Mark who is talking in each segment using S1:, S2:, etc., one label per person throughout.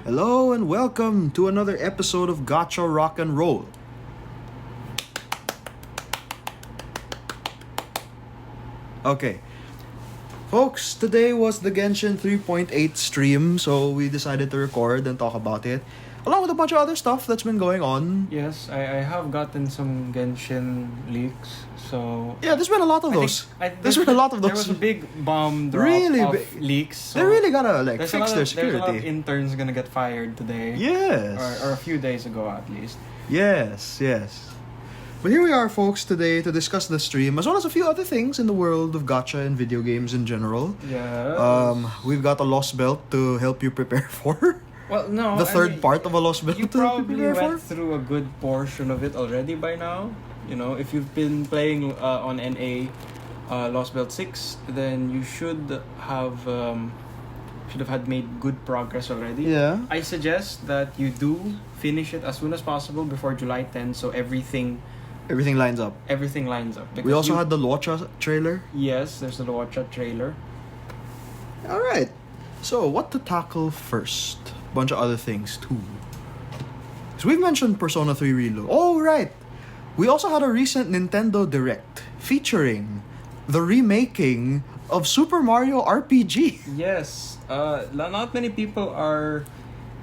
S1: Hello and welcome to another episode of Gacha Rock and Roll. Okay, folks, today was the Genshin 3.8 stream, so we decided to record and talk about it, along with a bunch of other stuff that's been going on.
S2: Yes, I have gotten some Genshin leaks, so...
S1: Yeah, there's been a lot of those. There's been a lot of those.
S2: There was a big bomb drop of leaks. So
S1: they really gotta fix their
S2: There's a lot of
S1: security.
S2: interns gonna get fired today.
S1: Yes.
S2: Or a few days ago at least.
S1: Yes. But here we are, folks, today to discuss the stream, as well as a few other things in the world of gacha and video games in general.
S2: Yeah.
S1: We've got a lost belt to help you prepare for.
S2: Well, no.
S1: The third part of a lost belt
S2: You
S1: to
S2: probably
S1: prepare
S2: went
S1: for.
S2: through a good portion of it already by now. You know, if you've been playing on NA Lost Belt 6, then you should have had made good progress already.
S1: Yeah.
S2: I suggest that you do finish it as soon as possible before July 10, so everything
S1: Lines up.
S2: lines up.
S1: We also had the Luocha trailer.
S2: Yes, there's the Gacha trailer.
S1: Alright. So, what to tackle first? Bunch of other things, too. So, we've mentioned Persona 3 Reload. Oh, right! We also had a recent Nintendo Direct featuring the remaking of Super Mario RPG.
S2: Yes, not many people are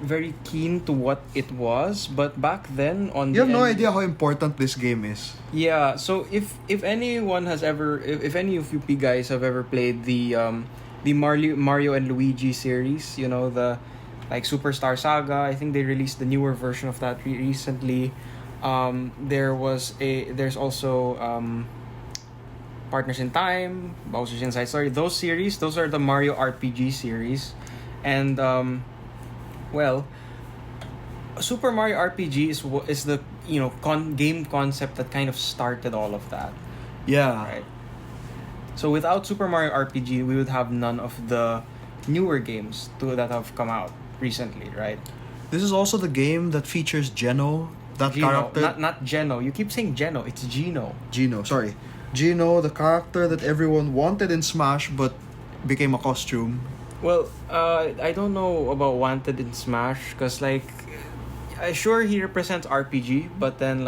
S2: very keen to what it was, but back then on
S1: You have no idea how important this game is.
S2: Yeah, so if anyone has ever, if any of you guys have ever played the Mario and Luigi series, you know, the like Superstar Saga, I think they released the newer version of that recently. There's also Partners in Time, Bowser's Inside Story. Those are the Mario RPG series, and Super Mario RPG is the game concept that kind of started all of that.
S1: Yeah.
S2: Right. So without Super Mario RPG, we would have none of the newer games that have come out recently, right?
S1: This is also the game that features Geno, that character.
S2: Not Geno. You keep saying Geno. It's Geno.
S1: Geno, the character that everyone wanted in Smash but became a costume.
S2: Well, I don't know about wanted in Smash because sure he represents RPG, but then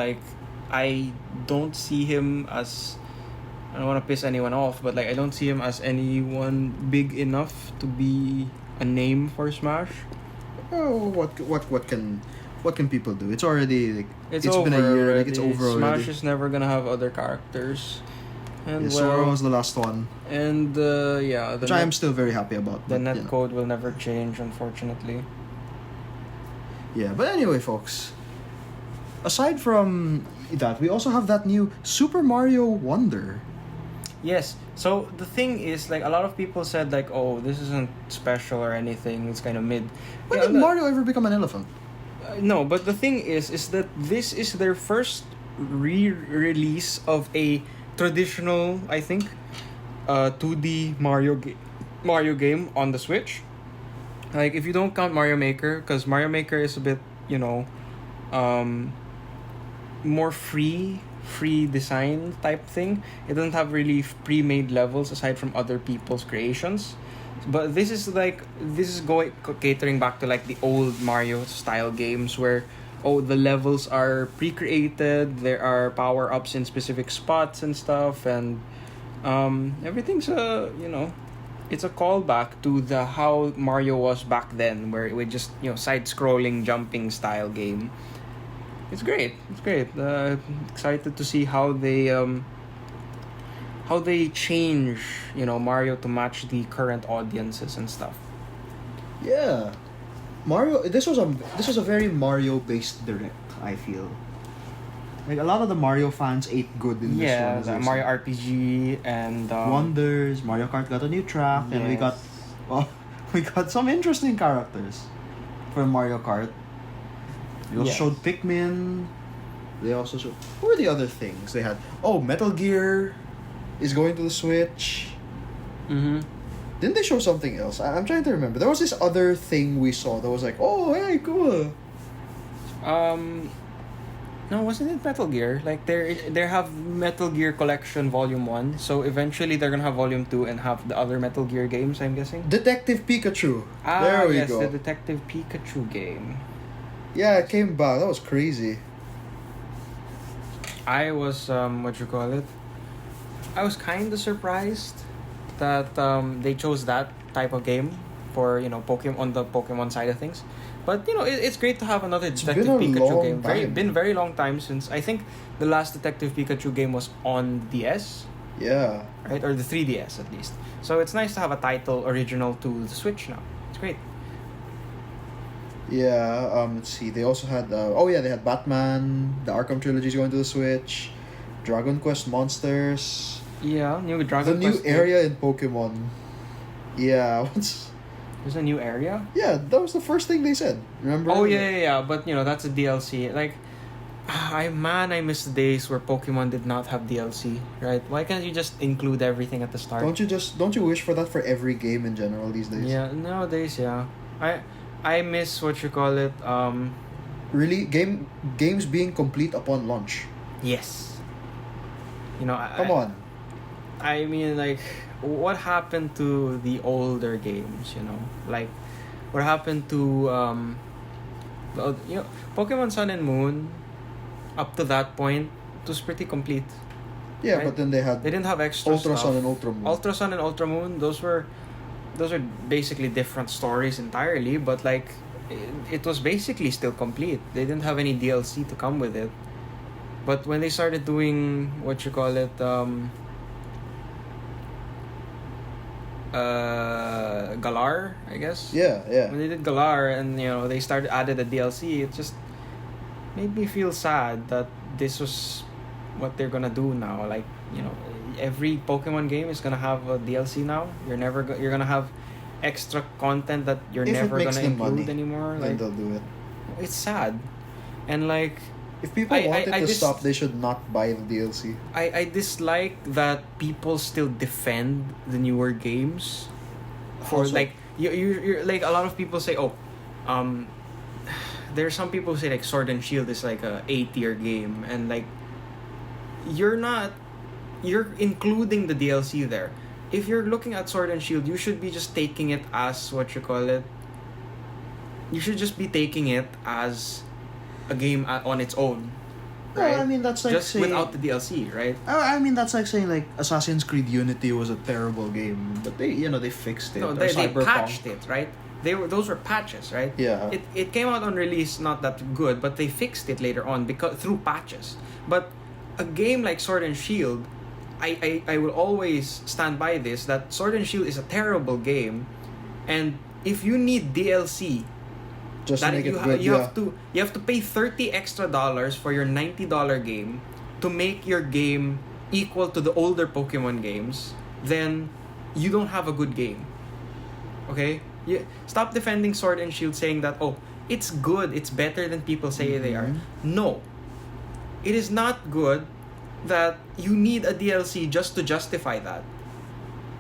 S2: I don't see him as, I don't want to piss anyone off, but I don't see him as anyone big enough to be a name for Smash.
S1: Oh, what can people do? It's already it's
S2: over
S1: been a year,
S2: already.
S1: it's over already.
S2: Smash is never gonna have other characters. And
S1: Sora was the last one.
S2: And
S1: which I am still very happy about.
S2: The netcode will never change, unfortunately.
S1: Yeah, but anyway, folks. Aside from that, we also have that new Super Mario Wonder.
S2: Yes. So the thing is, a lot of people said, oh, this isn't special or anything. It's kind of mid.
S1: When did Mario ever become an elephant?
S2: No, but the thing is that this is their first re-release of a traditional, I think, 2D Mario game on the Switch. If you don't count Mario Maker, because Mario Maker is a bit, more free design type thing. It doesn't have really pre-made levels aside from other people's creations. But this is catering back to the old Mario style games where the levels are pre-created, there are power-ups in specific spots and stuff, and everything's it's a callback to how Mario was back then, where it was just side-scrolling jumping style game. It's great. Excited to see how they change Mario to match the current audiences and stuff.
S1: Yeah, Mario. This was a very Mario based direct, I feel. A lot of the Mario fans ate good in this one.
S2: Yeah, Mario RPG and
S1: Wonders. Mario Kart got a new track, and we got some interesting characters for Mario Kart. They also showed Pikmin. They also showed... What were the other things they had? Oh, Metal Gear is going to the Switch.
S2: Mm-hmm.
S1: Didn't they show something else? I'm trying to remember. There was this other thing we saw that was oh, hey, cool.
S2: No, wasn't it Metal Gear? Like they have Metal Gear Collection Volume 1, so eventually they're gonna have Volume 2 and have the other Metal Gear games, I'm guessing.
S1: Detective Pikachu.
S2: Ah,
S1: there we
S2: yes,
S1: go.
S2: the Detective Pikachu game.
S1: Yeah, it came back. That was crazy.
S2: I was what you call it? I was kind of surprised that they chose that type of game for Pokemon on the Pokemon side of things. But it's great to have another Detective
S1: been a
S2: Pikachu
S1: long
S2: game.
S1: time.
S2: Been very long time since I think the last Detective Pikachu game was on DS,
S1: Yeah.
S2: right, or the 3DS at least. So it's nice to have a title original to the Switch now. It's great.
S1: Yeah, let's see. They also had they had Batman, the Arkham trilogy is going to the Switch, Dragon Quest Monsters,
S2: Yeah, new Dragon
S1: the
S2: Quest.
S1: new area in Pokemon. Yeah, what's
S2: There's a new area.
S1: Yeah, that was the first thing they said. Remember?
S2: Oh yeah. But that's a DLC. Like, I miss the days where Pokemon did not have DLC. Right? Why can't you just include everything at the start?
S1: Don't you wish for that for every game in general these days?
S2: Yeah, nowadays, yeah. I miss what you call it.
S1: Really, games being complete upon launch.
S2: Yes.
S1: Come on.
S2: I mean, like, what happened to the older games? Like, what happened to Pokemon Sun and Moon? Up to that point, it was pretty complete.
S1: Yeah,
S2: Right?
S1: but then they
S2: didn't have extra
S1: Ultra
S2: stuff.
S1: Sun and Ultra Moon.
S2: Ultra Sun and Ultra Moon, those are basically different stories entirely, but like it was basically still complete. They didn't have any DLC to come with it. But when they started doing what you call it, Galar, I guess.
S1: Yeah.
S2: When they did Galar and they added a DLC, it just made me feel sad that this was what they're gonna do now. Like every Pokemon game is gonna have a DLC now. You're gonna have extra content that you're
S1: If it
S2: never
S1: makes
S2: gonna
S1: them
S2: include
S1: money,
S2: anymore.
S1: then
S2: Like
S1: they'll do it.
S2: it's sad, and like
S1: If people want it
S2: I
S1: to
S2: just-
S1: stop, they should not buy the DLC.
S2: I dislike that people still defend the newer games. For
S1: Also-
S2: like you're like a lot of people say there are some people who say like Sword and Shield is like a A-tier game, and like you're including the DLC there. If you're looking at Sword and Shield, you should be just taking it as what you call it. You should just be taking it as a game on its own, right?
S1: No, I mean that's like
S2: just
S1: saying,
S2: without the DLC, right?
S1: I mean that's like saying like Assassin's Creed Unity was a terrible game, but they fixed it.
S2: No,
S1: Or
S2: they
S1: Cyberpunk.
S2: patched it, right? Those were patches, right?
S1: Yeah.
S2: It came out on release not that good, but they fixed it later on because through patches. But a game like Sword and Shield, I will always stand by this, that Sword and Shield is a terrible game, and if you need DLC,
S1: Just to
S2: that
S1: make
S2: you,
S1: it good.
S2: you
S1: Yeah.
S2: have to pay $30 extra for your $90 game to make your game equal to the older Pokemon games, then you don't have a good game. Okay? Stop defending Sword and Shield saying that it's good, it's better than people say they are. No. It is not good that you need a DLC just to justify that.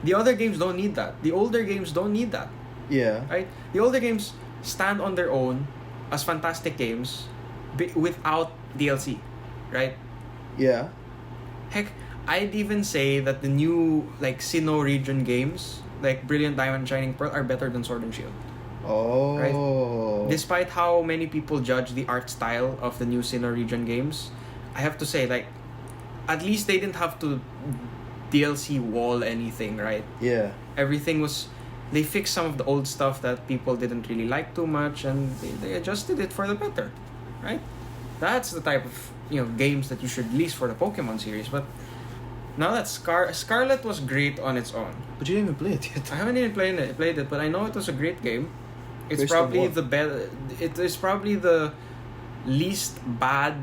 S2: The other games don't need that. The older games don't need that.
S1: Yeah.
S2: Right? The older games stand on their own as fantastic games without DLC, right?
S1: Yeah.
S2: Heck, I'd even say that the new like Sinnoh region games, like Brilliant Diamond and Shining Pearl, are better than Sword and Shield.
S1: Oh.
S2: Right? Despite how many people judge the art style of the new Sinnoh region games, I have to say, like, at least they didn't have to DLC wall anything, right?
S1: Yeah.
S2: Everything was... They fixed some of the old stuff that people didn't really like too much, and they adjusted it for the better, right? That's the type of games that you should release for the Pokemon series. But now that Scarlet was great on its own.
S1: But you didn't even play it yet.
S2: I haven't even played it, but I know it was a great game. It's
S1: Based on
S2: probably
S1: what?
S2: the best. It is probably the least bad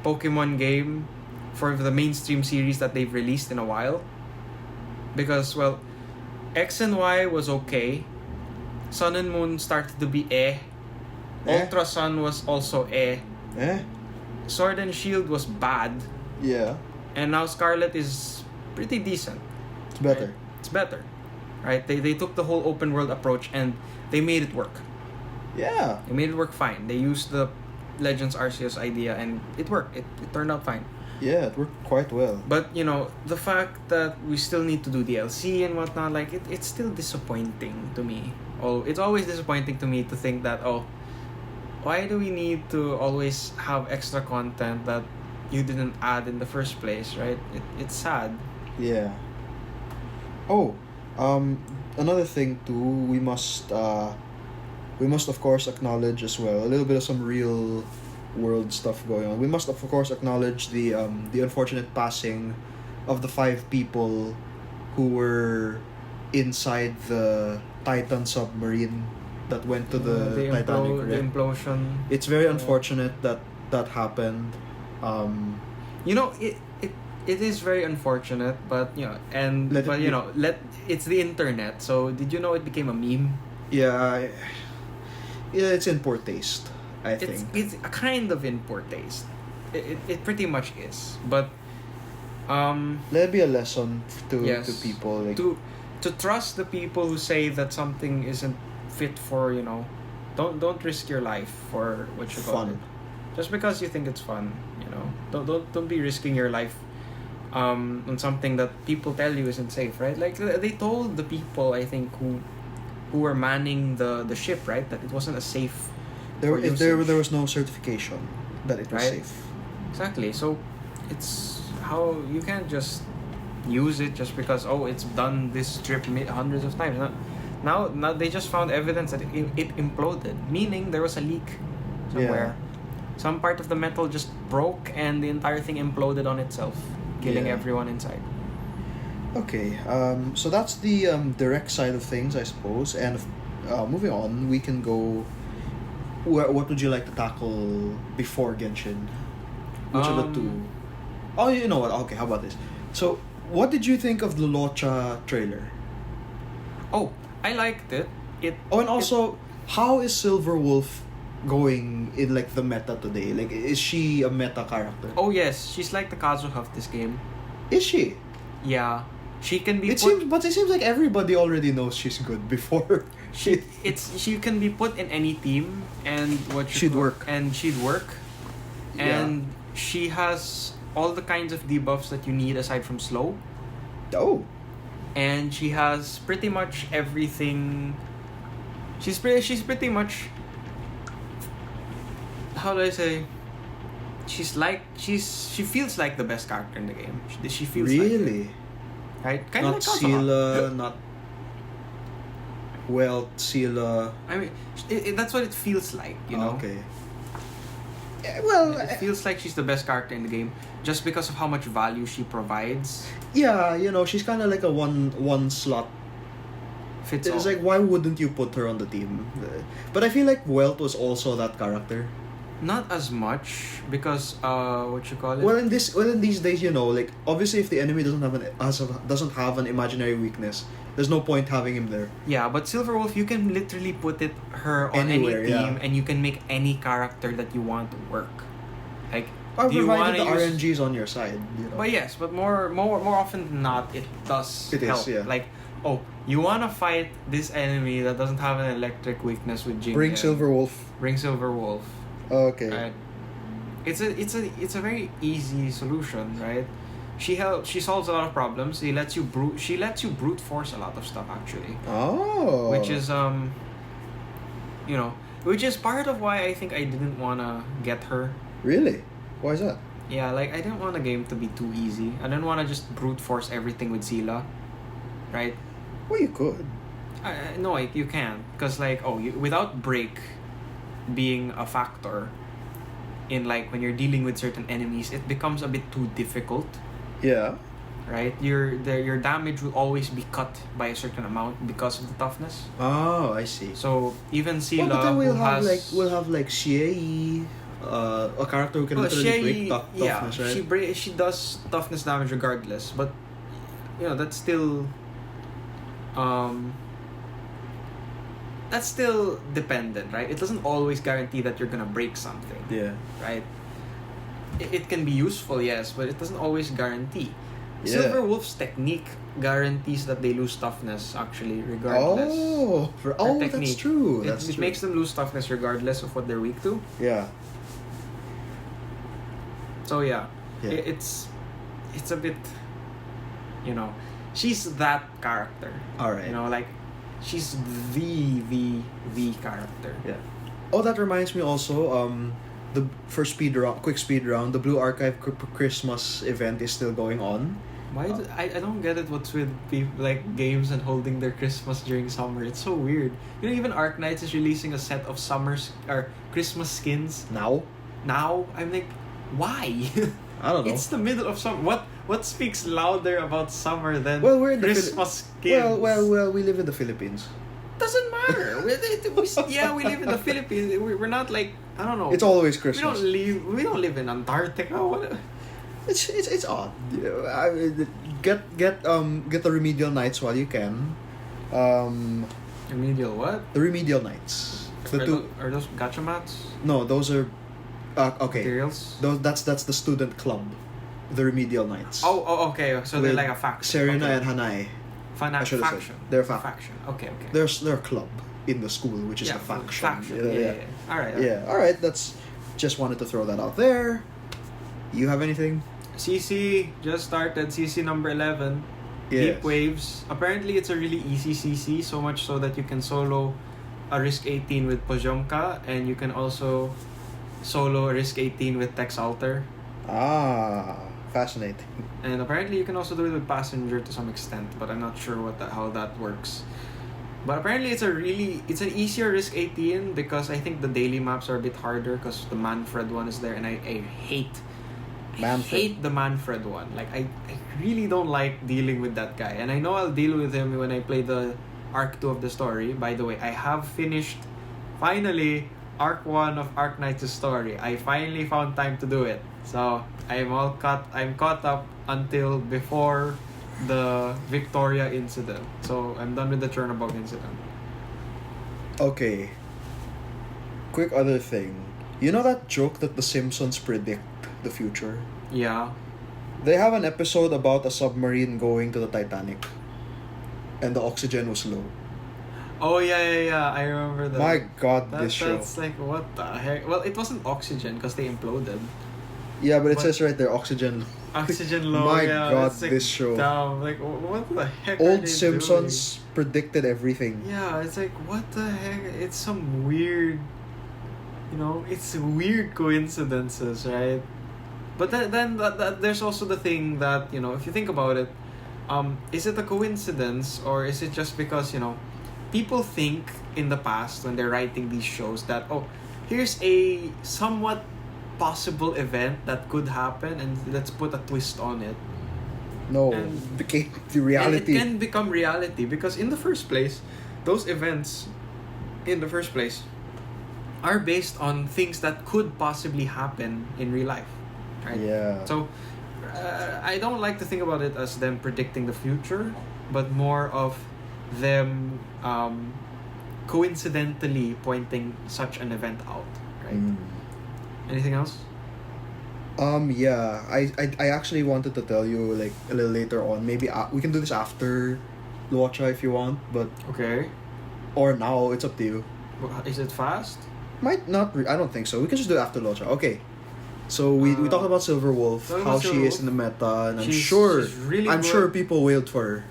S2: Pokemon game for the mainstream series that they've released in a while. Because, well, X and Y was okay. Sun and Moon started to be Ultra Sun was also Sword and Shield was bad.
S1: Yeah.
S2: And now Scarlet is pretty decent.
S1: It's better.
S2: Right? It's better. Right? They took the whole open world approach and they made it work.
S1: Yeah.
S2: They made it work fine. They used the Legends Arceus idea, and it worked. It turned out fine.
S1: Yeah, it worked quite well.
S2: But the fact that we still need to do DLC and whatnot, like it's still disappointing to me. Oh, it's always disappointing to me to think that why do we need to always have extra content that you didn't add in the first place, right? It's sad.
S1: Yeah. Oh, another thing too, we must of course acknowledge as well a little bit of some real world stuff going on. We must of course acknowledge the unfortunate passing of the 5 people who were inside the Titan submarine that went to the Titanic
S2: the
S1: wreck.
S2: implosion.
S1: It's very unfortunate that happened.
S2: It is very unfortunate, but it's the internet. So did you know it became a meme?
S1: Yeah, it's in poor taste, I think.
S2: It's a kind of in poor taste. It pretty much is. But
S1: let it be a lesson to people, like,
S2: to trust the people who say that something isn't fit for, don't risk your life for what you call
S1: fun.
S2: it. Just because you think it's fun, don't be risking your life on something that people tell you isn't safe, right? Like they told the people, I think, who were manning the ship, right, that it wasn't a safe.
S1: There was no certification that it was
S2: Right?
S1: safe.
S2: Exactly. So it's how you can't just use it just because it's done this trip hundreds of times. Now they just found evidence that it imploded, meaning there was a leak somewhere. Some part of the metal just broke and the entire thing imploded on itself, killing everyone inside.
S1: Okay, so that's the direct side of things, I suppose. And moving on, we can go. What would you like to tackle before Genshin? Which of the two? Oh, you know what? Okay, how about this? So, what did you think of the Locha trailer?
S2: Oh, I liked it.
S1: And also, how is Silver Wolf going in like the meta today? Like, is she a meta character?
S2: Oh yes, she's like the Kazuha of this game.
S1: Is she?
S2: Yeah, she can be.
S1: It seems like everybody already knows she's good before.
S2: She can be put in any team and
S1: She'd work.
S2: And she'd work.
S1: Yeah.
S2: And she has all the kinds of debuffs that you need aside from slow.
S1: Oh.
S2: And she has pretty much everything. She's pretty much. How do I say? She feels like the best character in the game. She feels
S1: really,
S2: like it, right? Kind of
S1: not
S2: like Kazuha.
S1: Sela, not Sela.
S2: I mean, that's what it feels like,
S1: Okay. Well,
S2: it feels like she's the best character in the game just because of how much value she provides.
S1: yeah, she's kind of like a one slot.
S2: Fits
S1: It's
S2: all.
S1: like, why wouldn't you put her on the team? But I feel like Welt was also that character.
S2: Not as much because what you call it?
S1: Well, in these days, like, obviously if the enemy doesn't have an imaginary weakness, there's no point having him there.
S2: Yeah, but Silver Wolf, you can literally put her on
S1: Anywhere,
S2: any team,
S1: yeah.
S2: and you can make any character that you want to work. Like,
S1: Or
S2: do you want
S1: provided
S2: to
S1: the
S2: use?
S1: RNG's on your side.
S2: But yes, but more often than not, it does
S1: It is,
S2: help.
S1: yeah.
S2: Like, you want to fight this enemy that doesn't have an electric weakness with Jin.
S1: Bring Silver Wolf.
S2: Bring Silver Wolf.
S1: Okay.
S2: Right. It's a very easy solution, right? She solves a lot of problems. She lets you brute force a lot of stuff actually.
S1: Oh.
S2: Which is which is part of why I think I didn't wanna get her.
S1: Really? Why is that?
S2: Yeah, like I didn't want the game to be too easy. I didn't want to just brute force everything with Zila, right?
S1: Well, you could.
S2: No, you can't, because without break being a factor in like when you're dealing with certain enemies, it becomes a bit too difficult,
S1: Yeah.
S2: right? Your damage will always be cut by a certain amount because of the toughness.
S1: Oh, I see.
S2: So even Zila,
S1: Well, but then we'll
S2: who
S1: have Xiei, a character who can literally break toughness, right?
S2: she does toughness damage regardless, but that's still dependent, right? It doesn't always guarantee that you're gonna break something.
S1: Yeah.
S2: Right? It can be useful, yes, but it doesn't always guarantee.
S1: Yeah.
S2: Silver Wolf's technique guarantees that they lose toughness, actually, regardless.
S1: Oh,
S2: Her
S1: that's
S2: technique.
S1: true.
S2: It makes them lose toughness regardless of what they're weak to.
S1: Yeah.
S2: So yeah,
S1: Yeah.
S2: it's a bit, you know, she's that character.
S1: All right.
S2: You know, like she's the character.
S1: Yeah. Oh, that reminds me also. The first quick speed round, the Blue Archive Christmas event is still going on.
S2: Why I don't get it. What's with people like games and holding their Christmas during summer? It's so weird. You know, even Arknights is releasing a set of or Christmas skins
S1: Now,
S2: now. I'm like, why?
S1: I don't know.
S2: It's the middle of summer. What speaks louder about summer than
S1: Well, we're in the
S2: Christmas skins?
S1: well, we live in the Philippines.
S2: Doesn't matter. We live in the Philippines. We're not like, I don't know.
S1: It's always
S2: we
S1: Christmas.
S2: we don't live in Antarctica. What?
S1: It's odd. Get the remedial nights while you can.
S2: Remedial what?
S1: The remedial nights.
S2: Are those gacha mats?
S1: No, those are okay.
S2: Materials?
S1: That's the student club. The remedial nights.
S2: Oh, okay. So they're
S1: With
S2: like a faction.
S1: Serena
S2: Okay.
S1: and Hanai. I should have said.
S2: Faction.
S1: They're
S2: A faction. Okay.
S1: They're a club in the school, which is
S2: Yeah,
S1: the faction.
S2: Yeah. All right.
S1: Yeah. All right. That's just wanted to throw that out there. You have anything?
S2: CC just started. CC number 11.
S1: Yes.
S2: Deep Waves. Apparently, it's a really easy CC. So much so that you can solo a Risk 18 with Pojomka, and you can also solo a Risk 18 with Tex Alter.
S1: Fascinating.
S2: And apparently, you can also do it with Passenger to some extent, but I'm not sure how that works. But apparently, it's an easier Risk 18 because I think the daily maps are a bit harder because the Manfred one is there, and I hate the Manfred one. Like I really don't like dealing with that guy, and I know I'll deal with him when I play the Arc 2 of the story. By the way, I have finished finally Arc 1 of Arknights' story. I finally found time to do it. So I'm caught up until before the Victoria incident. So I'm done with the Chernobog incident.
S1: Okay. Quick other thing. You know that joke that the Simpsons predict the future?
S2: Yeah.
S1: They have an episode about a submarine going to the Titanic. And the oxygen was low.
S2: Oh yeah. I remember that.
S1: My God, this show.
S2: That's like, what the heck? Well, it wasn't oxygen because they imploded.
S1: Yeah, but it says right there, oxygen.
S2: Oxygen low.
S1: My
S2: yeah,
S1: God,
S2: it's like
S1: this show.
S2: Dumb. Like, what the heck? are
S1: Old
S2: they
S1: Simpsons predicted everything.
S2: doing? Yeah, it's like, what the heck? It's some weird. It's weird coincidences, right? But then there's also the thing that if you think about it, is it a coincidence or is it just because people think in the past when they're writing these shows that here's a somewhat possible event that could happen and let's put a twist on it.
S1: No,
S2: And-
S1: became the reality.
S2: And it can become reality because in the first place, those events are based on things that could possibly happen in real life, right?
S1: Yeah.
S2: So I don't like to think about it as them predicting the future, but more of them coincidentally pointing such an event out, right? Anything else?
S1: Yeah. I actually wanted to tell you like a little later on. Maybe we can do this after Luocha if you want, but
S2: Okay.
S1: or now it's up to you.
S2: Is it fast?
S1: Might not. I don't think so. We can just do it after Luocha. Okay. So we talked about Silver Wolf,
S2: talked
S1: how
S2: about
S1: she
S2: Silver
S1: is in the meta, and
S2: She's really
S1: I'm
S2: good.
S1: sure people wailed for her.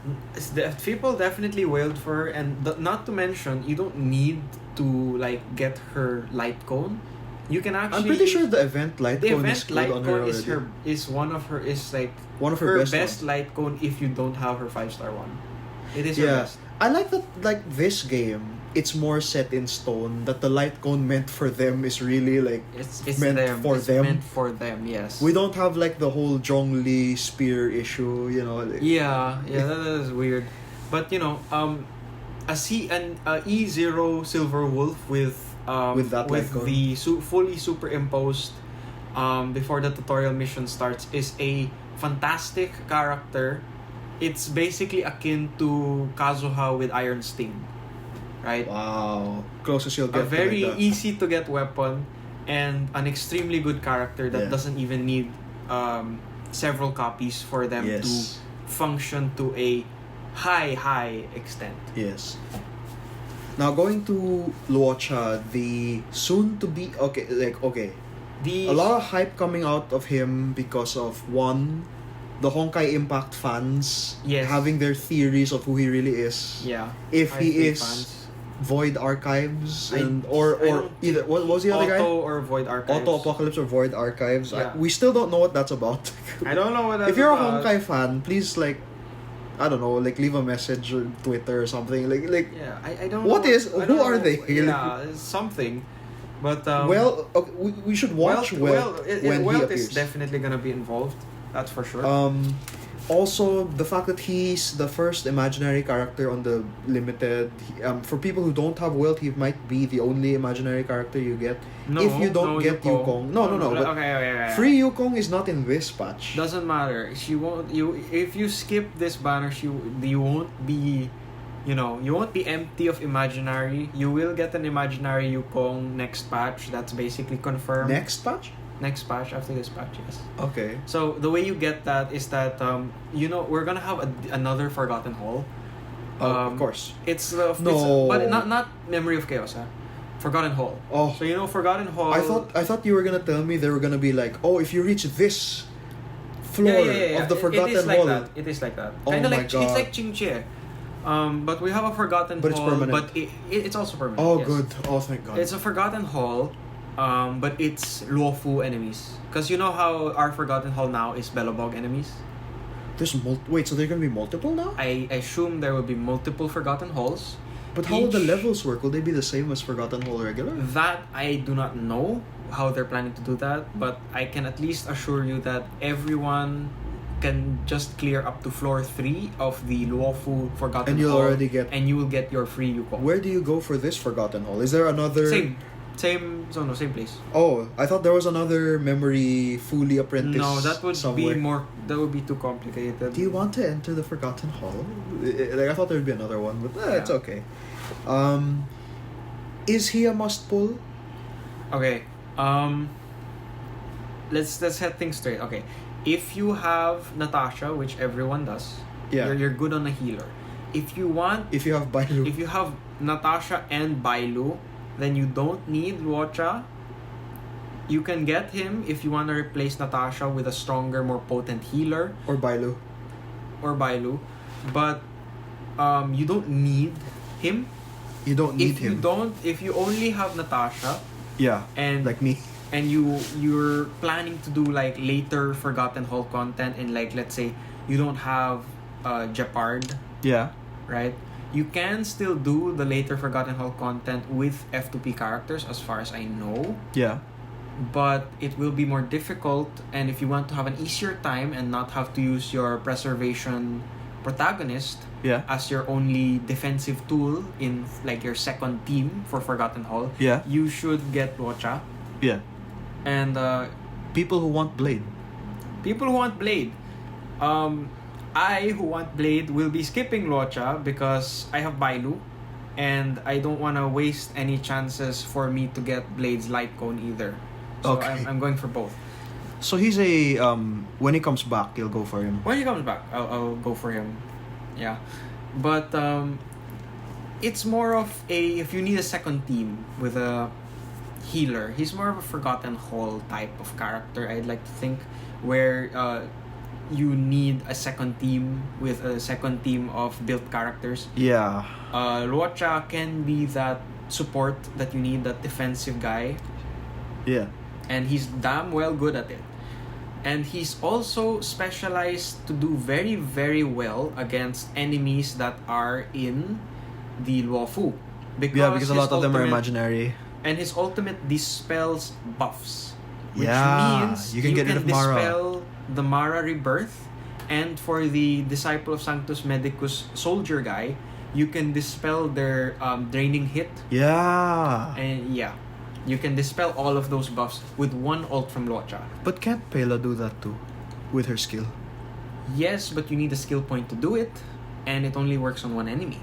S2: People definitely wailed for her, and not to mention, you don't need to like get her light cone. You can actually.
S1: I'm pretty sure the event light
S2: the
S1: cone
S2: event
S1: is good
S2: light
S1: on her
S2: cone
S1: already.
S2: is one of her
S1: One of her best
S2: best
S1: ones.
S2: light cone if you don't have her 5-star one. It is her
S1: Yeah,
S2: best.
S1: I like that. Like this game, it's more set in stone. That the light cone meant for them is really like
S2: It's
S1: meant
S2: them.
S1: for
S2: It's
S1: them.
S2: meant for them. Yes.
S1: We don't have like the whole Zhongli spear issue. Like,
S2: Yeah, that is weird. But an E0 Silver Wolf with
S1: that light cone.
S2: the fully superimposed before the tutorial mission starts is a fantastic character. It's basically akin to Kazuha with Iron Sting, right?
S1: Wow, closest you'll
S2: A
S1: get.
S2: very
S1: to like that.
S2: easy to get weapon and an extremely good character that
S1: Yeah.
S2: doesn't even need several copies for them
S1: Yes.
S2: to function to a high extent.
S1: Yes. Now going to Luocha, the soon to be okay. a lot of hype coming out of him because of one, the Honkai Impact fans having their theories of who he really is.
S2: Yeah.
S1: If he is
S2: fans.
S1: Void Archives or either what was the other guy?
S2: Auto or Void Archives.
S1: Auto Apocalypse or Void Archives.
S2: Yeah.
S1: We still don't know what that's about.
S2: I don't know what that's
S1: if you're
S2: about.
S1: a Honkai fan, please I don't know, leave a message or Twitter or something.
S2: Yeah, I don't know.
S1: What is?
S2: I don't
S1: Who are
S2: know.
S1: they?
S2: Yeah, it's something. But
S1: well, okay, we should watch
S2: Welt
S1: when he appears.
S2: is definitely gonna be involved. That's for sure.
S1: Also, the fact that he's the first imaginary character on the limited. For people who don't have Wilt, he might be the only imaginary character you get. If you don't get Yukong. No. But
S2: Okay.
S1: free Yukong is not in this patch.
S2: Doesn't matter. She won't. If you skip this banner, you won't be. You won't be empty of imaginary. You will get an imaginary Yukong next patch. That's basically confirmed.
S1: Next patch?
S2: Next patch after this patch, yes.
S1: Okay.
S2: So the way you get that is that we're gonna have another Forgotten Hall.
S1: Of course.
S2: It's
S1: No.
S2: but not Memory of Chaos, Forgotten Hall.
S1: Oh.
S2: So Forgotten Hall.
S1: I thought you were gonna tell me they were gonna be like, oh, if you reach this floor of the Forgotten
S2: it is like
S1: Hall.
S2: That. It is like that.
S1: Oh
S2: Kinda
S1: my
S2: like
S1: God.
S2: it's like Chingche. But we have a Forgotten
S1: But it's
S2: Hall.
S1: permanent.
S2: But it's also permanent.
S1: Oh,
S2: yes.
S1: good. Oh, thank God.
S2: It's a Forgotten Hall. But it's Luofu enemies. Because you know how our Forgotten Hall now is Belobog enemies?
S1: There's wait, so there are gonna be multiple now?
S2: I assume there will be multiple Forgotten Halls.
S1: But how will the levels work? Will they be the same as Forgotten Hall regular?
S2: That I do not know how they're planning to do that, but I can at least assure you that everyone can just clear up to floor 3 of the Luofu Forgotten
S1: And you'll
S2: Hall,
S1: already get.
S2: and you will get your free Yukong.
S1: Where do you go for this Forgotten Hall? Is there another?
S2: Same zone, same place.
S1: Oh, I thought there was another memory fully apprentice.
S2: No, that would
S1: somewhere.
S2: be more. That would be too complicated.
S1: Do you want to enter the Forgotten Hall? I thought there would be another one, but it's okay. Is he a must pull?
S2: Okay. Let's set things straight. Okay, if you have Natasha, which everyone does, you're good on a healer. If you
S1: have Bailu,
S2: if you have Natasha and Bailu, then you don't need Luocha. You can get him if you want to replace Natasha with a stronger, more potent healer.
S1: or Bailu.
S2: But you don't need him.
S1: You don't need him.
S2: If you only have Natasha,
S1: and like me,
S2: and you're planning to do like later Forgotten Hall content, and like let's say you don't have Jeopard, right? You can still do the later Forgotten Hall content with F2P characters, as far as I know. But it will be more difficult, and if you want to have an easier time and not have to use your preservation protagonist as your only defensive tool in like your second team for Forgotten Hall, you should get Luocha. And
S1: people who want Blade.
S2: I, who want Blade, will be skipping Luocha because I have Bailu, and I don't want to waste any chances for me to get Blade's Light Cone either. So I'm going for both.
S1: So he's a when he comes back, you'll go for him.
S2: When he comes back, I'll go for him. Yeah, but it's more of if you need a second team with a healer, he's more of a Forgotten Hall type of character. I'd like to think where you need a second team with a second team of built characters. Luocha can be that support that you need, that defensive guy. And he's damn well good at it. And he's also specialized to do very, very well against enemies that are in the Luofu.
S1: Because a lot of them are imaginary.
S2: And his ultimate dispels buffs. Which
S1: Yeah,
S2: means
S1: you can get rid of Mara.
S2: dispel the Mara Rebirth. And for the Disciple of Sanctus Medicus soldier guy, you can dispel their draining hit. And you can dispel all of those buffs with one ult from Luocha.
S1: But can't Pela do that too? With her skill?
S2: Yes, but you need a skill point to do it. And it only works on one enemy.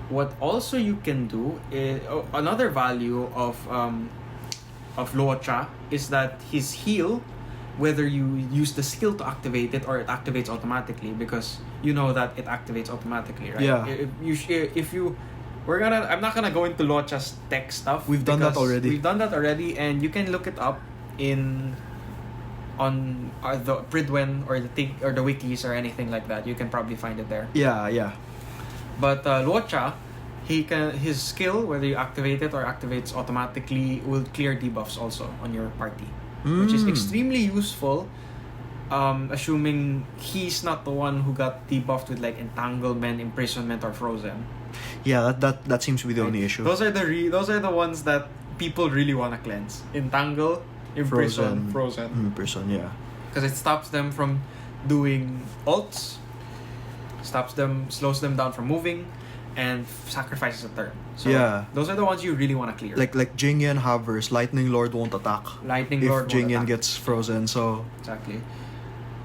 S2: What also you can do is another value of Luocha is that his heal, whether you use the skill to activate it or it activates automatically, because you know that it activates automatically, right?
S1: Yeah.
S2: If you I'm not gonna go into Luocha's tech stuff.
S1: We've done that
S2: because
S1: already.
S2: We've done that already, and you can look it up on the Pridwen or the wikis or anything like that. You can probably find it there.
S1: Yeah.
S2: But Luocha, his skill, whether you activate it or activates automatically, will clear debuffs also on your party, which is extremely useful. Assuming he's not the one who got debuffed with like entanglement, imprisonment, or frozen.
S1: Yeah, that seems to be the only issue.
S2: Those are the ones that people really want to cleanse. Entangle, imprison, frozen.
S1: Imprison, yeah.
S2: Because it stops them from doing ults, slows them down from moving, and sacrifices a turn. So
S1: Yeah.
S2: those are the ones you really want to clear.
S1: Like Jingyan Havers, Lightning Lord won't attack.
S2: Lightning
S1: if
S2: Lord won't
S1: Jingyan
S2: attack.
S1: gets frozen, so
S2: Exactly.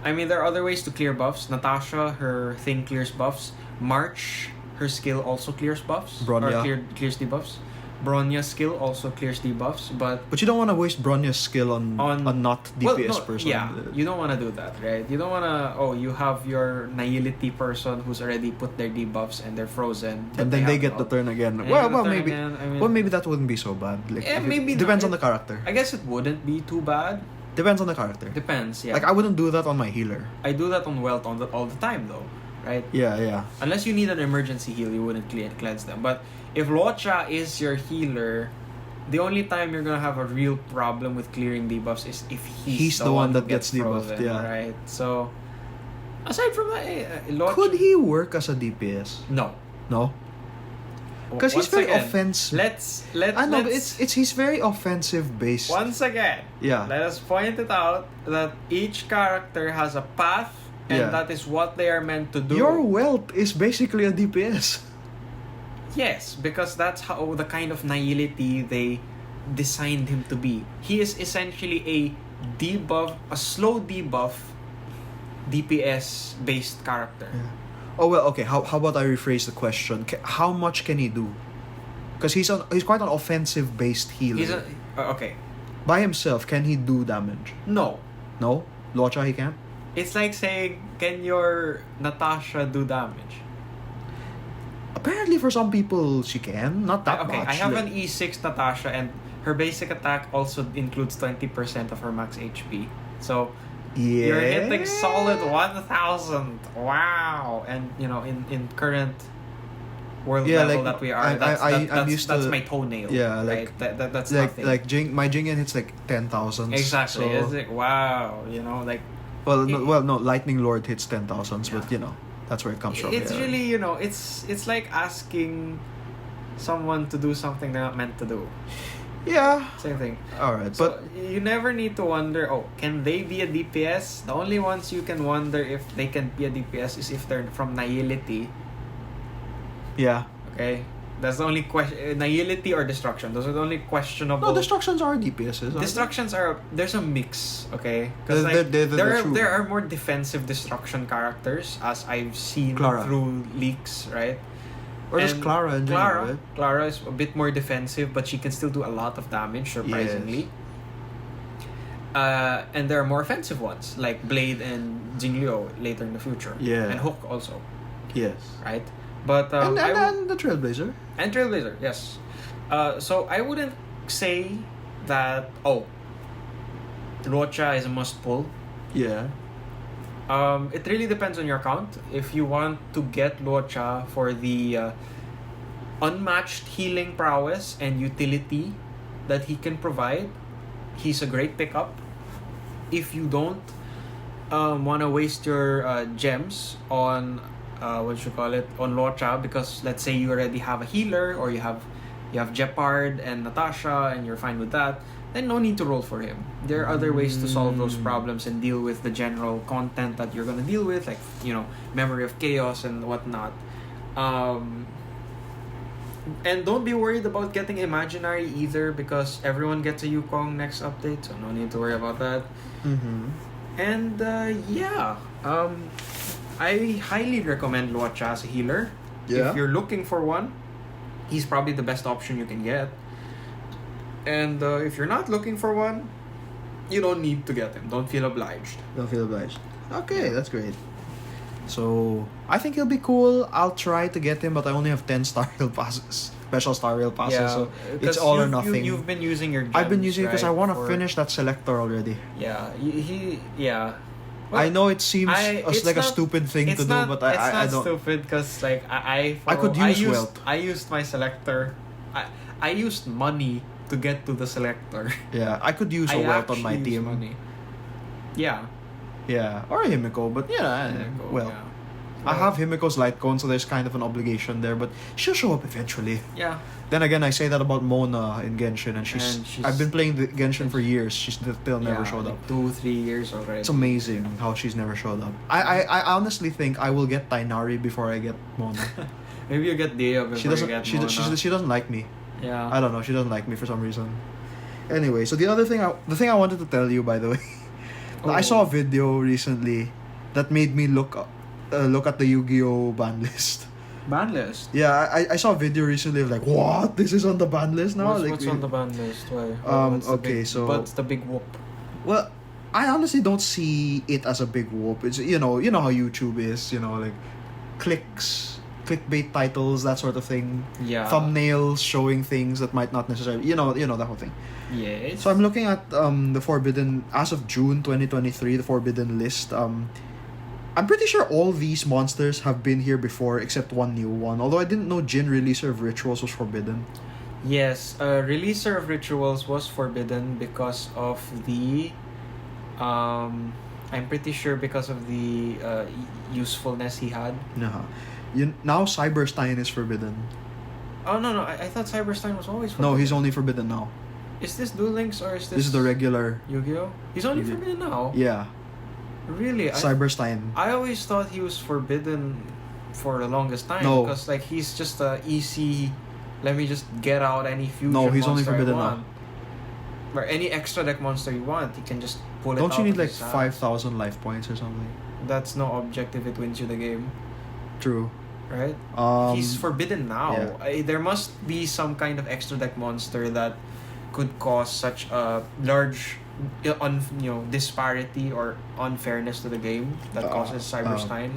S2: I mean, there are other ways to clear buffs. Natasha, her thing clears buffs. March, her skill also clears buffs.
S1: Bronya.
S2: Or clears debuffs. Bronya's skill also clears debuffs, but
S1: you don't want to waste Bronya's skill on a not DPS person.
S2: Yeah, you don't want to do that, right? You don't want to. You have your Nihility person who's already put their debuffs and they're frozen,
S1: And then they get the turn again.
S2: And
S1: Well,
S2: they get the turn
S1: maybe.
S2: again. I mean,
S1: Well, maybe that wouldn't be so bad. Like,
S2: Yeah, maybe
S1: depends
S2: not.
S1: on the character.
S2: I guess it wouldn't be too bad.
S1: Depends on the character.
S2: Depends, yeah.
S1: Like I wouldn't do that on my healer.
S2: I do that on Welt all the time, though, right?
S1: Yeah.
S2: Unless you need an emergency heal, you wouldn't cleanse them. But if Luocha is your healer, the only time you're gonna have a real problem with clearing debuffs is if he's
S1: the one
S2: who
S1: that gets debuffed,
S2: frozen,
S1: yeah.
S2: Right. So, aside from that, Luocha,
S1: Could he work as a DPS?
S2: No.
S1: No, because he's
S2: Once
S1: very
S2: again,
S1: offensive.
S2: Let's.
S1: I know, but he's very offensive based.
S2: Once again.
S1: Yeah.
S2: Let us point it out that each character has a path, and
S1: Yeah.
S2: that is what they are meant to do.
S1: Your wealth is basically a DPS.
S2: Yes, because that's how the kind of nihility they designed him to be. He is essentially a slow debuff, DPS based character.
S1: Yeah. Oh well, okay. How about I rephrase the question? How much can he do? Because he's quite an offensive based healer.
S2: He's okay.
S1: By himself, can he do damage?
S2: No,
S1: No, Luocha he can't.
S2: it's like saying, can your Natasha do damage?
S1: Apparently, for some people, she can. Not that
S2: Okay,
S1: much.
S2: I have
S1: like-
S2: an E6 Natasha, and her basic attack also includes 20% of her max HP. So
S1: Yeah.
S2: you're hitting solid 1,000. Wow! And in current world
S1: Yeah,
S2: level
S1: like,
S2: that we are,
S1: I'm used
S2: that's
S1: to-
S2: my toenail.
S1: yeah, like-
S2: right? That's
S1: Like
S2: nothing.
S1: my Jingyan hits like 10,000.
S2: Exactly.
S1: So,
S2: It's like wow. Like
S1: no, Lightning Lord hits 10,000, but that's where it comes from.
S2: it's
S1: yeah.
S2: really it's like asking someone to do something they're not meant to do.
S1: Yeah.
S2: Same thing.
S1: All right,
S2: So
S1: but
S2: you never need to wonder, can they be a DPS? The only ones you can wonder if they can be a DPS is if they're from Nihility.
S1: yeah.
S2: Okay? That's the only question. Nihility or Destruction. Those are the only questionable...
S1: No, destructions are DPSs. aren't
S2: Destructions are... There's a mix, okay? Because
S1: They're true.
S2: there are more defensive Destruction characters, as I've seen
S1: Clara.
S2: through leaks, right?
S1: they? Or just
S2: And
S1: Clara in general, right?
S2: Clara is a bit more defensive, but she can still do a lot of damage, surprisingly. And there are more offensive ones, like Blade and Jingliu later in the future.
S1: Yeah.
S2: And Hook also,
S1: Yes.
S2: right? But
S1: And the Trailblazer.
S2: and Trailblazer, yes. So I wouldn't say that Luocha is a must pull.
S1: Yeah.
S2: It really depends on your account. If you want to get Luocha for the unmatched healing prowess and utility that he can provide, he's a great pickup. If you don't want to waste your gems on on Luocha, because let's say you already have a healer, or you have Jeopard and Natasha and you're fine with that, then no need to roll for him. There are other ways to solve those problems and deal with the general content that you're gonna deal with, like Memory of Chaos and whatnot. And don't be worried about getting imaginary either, because everyone gets a Yukong next update, so no need to worry about that.
S1: Mm-hmm.
S2: And I highly recommend Luocha as a healer.
S1: Yeah.
S2: If you're looking for one, he's probably the best option you can get. And if you're not looking for one, you don't need to get him. Don't feel obliged.
S1: Don't feel obliged. Okay, that's great. So I think he'll be cool. I'll try to get him, but I only have 10 Star Rail passes, special Star Rail passes. So it's all or nothing.
S2: You've been using your gems,
S1: I've been using it because I want to
S2: for-
S1: finish that selector already.
S2: Yeah, yeah.
S1: I know it seems
S2: it's
S1: like a
S2: not-
S1: stupid thing to
S2: It's
S1: do,
S2: not,
S1: but
S2: it's
S1: I
S2: not
S1: don't.
S2: stupid because like
S1: I could use wealth.
S2: I used my selector. I used money to get to the selector.
S1: Yeah, I could use a
S2: I
S1: wealth on my
S2: actually used
S1: team.
S2: money. Yeah.
S1: Yeah, or a Himiko, but yeah,
S2: Himiko,
S1: well.
S2: yeah.
S1: I have Himiko's light cone, so there's kind of an obligation there, but she'll show up eventually.
S2: Yeah.
S1: Then again, I say that about Mona in Genshin, and she's I've been playing the Genshin for years. She's still never showed up.
S2: 2-3 years already.
S1: It's amazing how she's never showed up. I honestly think I will get Tainari before I get Mona.
S2: Maybe you get Dia before
S1: She doesn't.
S2: you get
S1: She,
S2: Mona.
S1: she doesn't like me.
S2: Yeah.
S1: I don't know. She doesn't like me for some reason. Anyway, so the thing I wanted to tell you, by the way, I saw a video recently that made me look at the Yu-Gi-Oh ban list.
S2: Ban list?
S1: Yeah, I saw a video recently of like, what? This is on the ban list now?
S2: What's on the ban list? Why? What's the big whoop?
S1: Well, I honestly don't see it as a big whoop. It's you know how YouTube is, like clicks, clickbait titles, that sort of thing.
S2: Yeah.
S1: Thumbnails showing things that might not necessarily you know the whole thing.
S2: Yes.
S1: So I'm looking at the Forbidden as of June 2023, the Forbidden list. I'm pretty sure all these monsters have been here before except one new one. Although I didn't know Jin Releaser of Rituals was forbidden.
S2: Yes, Releaser of Rituals was forbidden because of the I'm pretty sure because of the usefulness he had.
S1: Nah. Now Cyberstein is forbidden.
S2: Oh no, I thought Cyberstein was always forbidden.
S1: No, he's only forbidden now.
S2: Is this Duel Links or is this
S1: This is the regular.
S2: Yu-Gi-Oh? He's only
S1: Yu-Gi-Oh.
S2: forbidden now?
S1: Yeah.
S2: Really?
S1: Cyberstein.
S2: I always thought he was forbidden for the longest time.
S1: No.
S2: Because like he's just a easy, let me just get out any fusion
S1: No, he's only
S2: monster I
S1: forbidden
S2: want.
S1: now.
S2: Or any extra deck monster you want, you can just pull it out.
S1: Don't you need
S2: of
S1: like
S2: his hand.
S1: 5,000 life points or something?
S2: That's no objective, it wins you the game.
S1: True.
S2: Right? He's forbidden now.
S1: yeah.
S2: There must be some kind of extra deck monster that could cause such a large disparity or unfairness to the game that causes Cyberstein.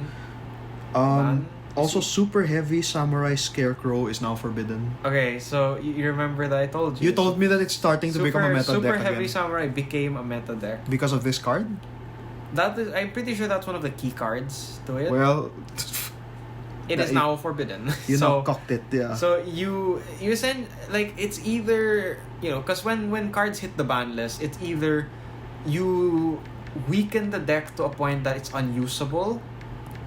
S2: ban.
S1: Also, Super Heavy Samurai Scarecrow is now forbidden.
S2: Okay, so you remember that I told you.
S1: You told me that it's starting to become a meta
S2: Super
S1: deck
S2: Heavy
S1: again.
S2: Samurai became a meta deck.
S1: Because of this card?
S2: I'm pretty sure that's one of the key cards to it.
S1: Well,
S2: it is now forbidden.
S1: you
S2: so,
S1: now cocked it, yeah.
S2: So you send like it's either because when cards hit the ban list, it's either you weaken the deck to a point that it's unusable,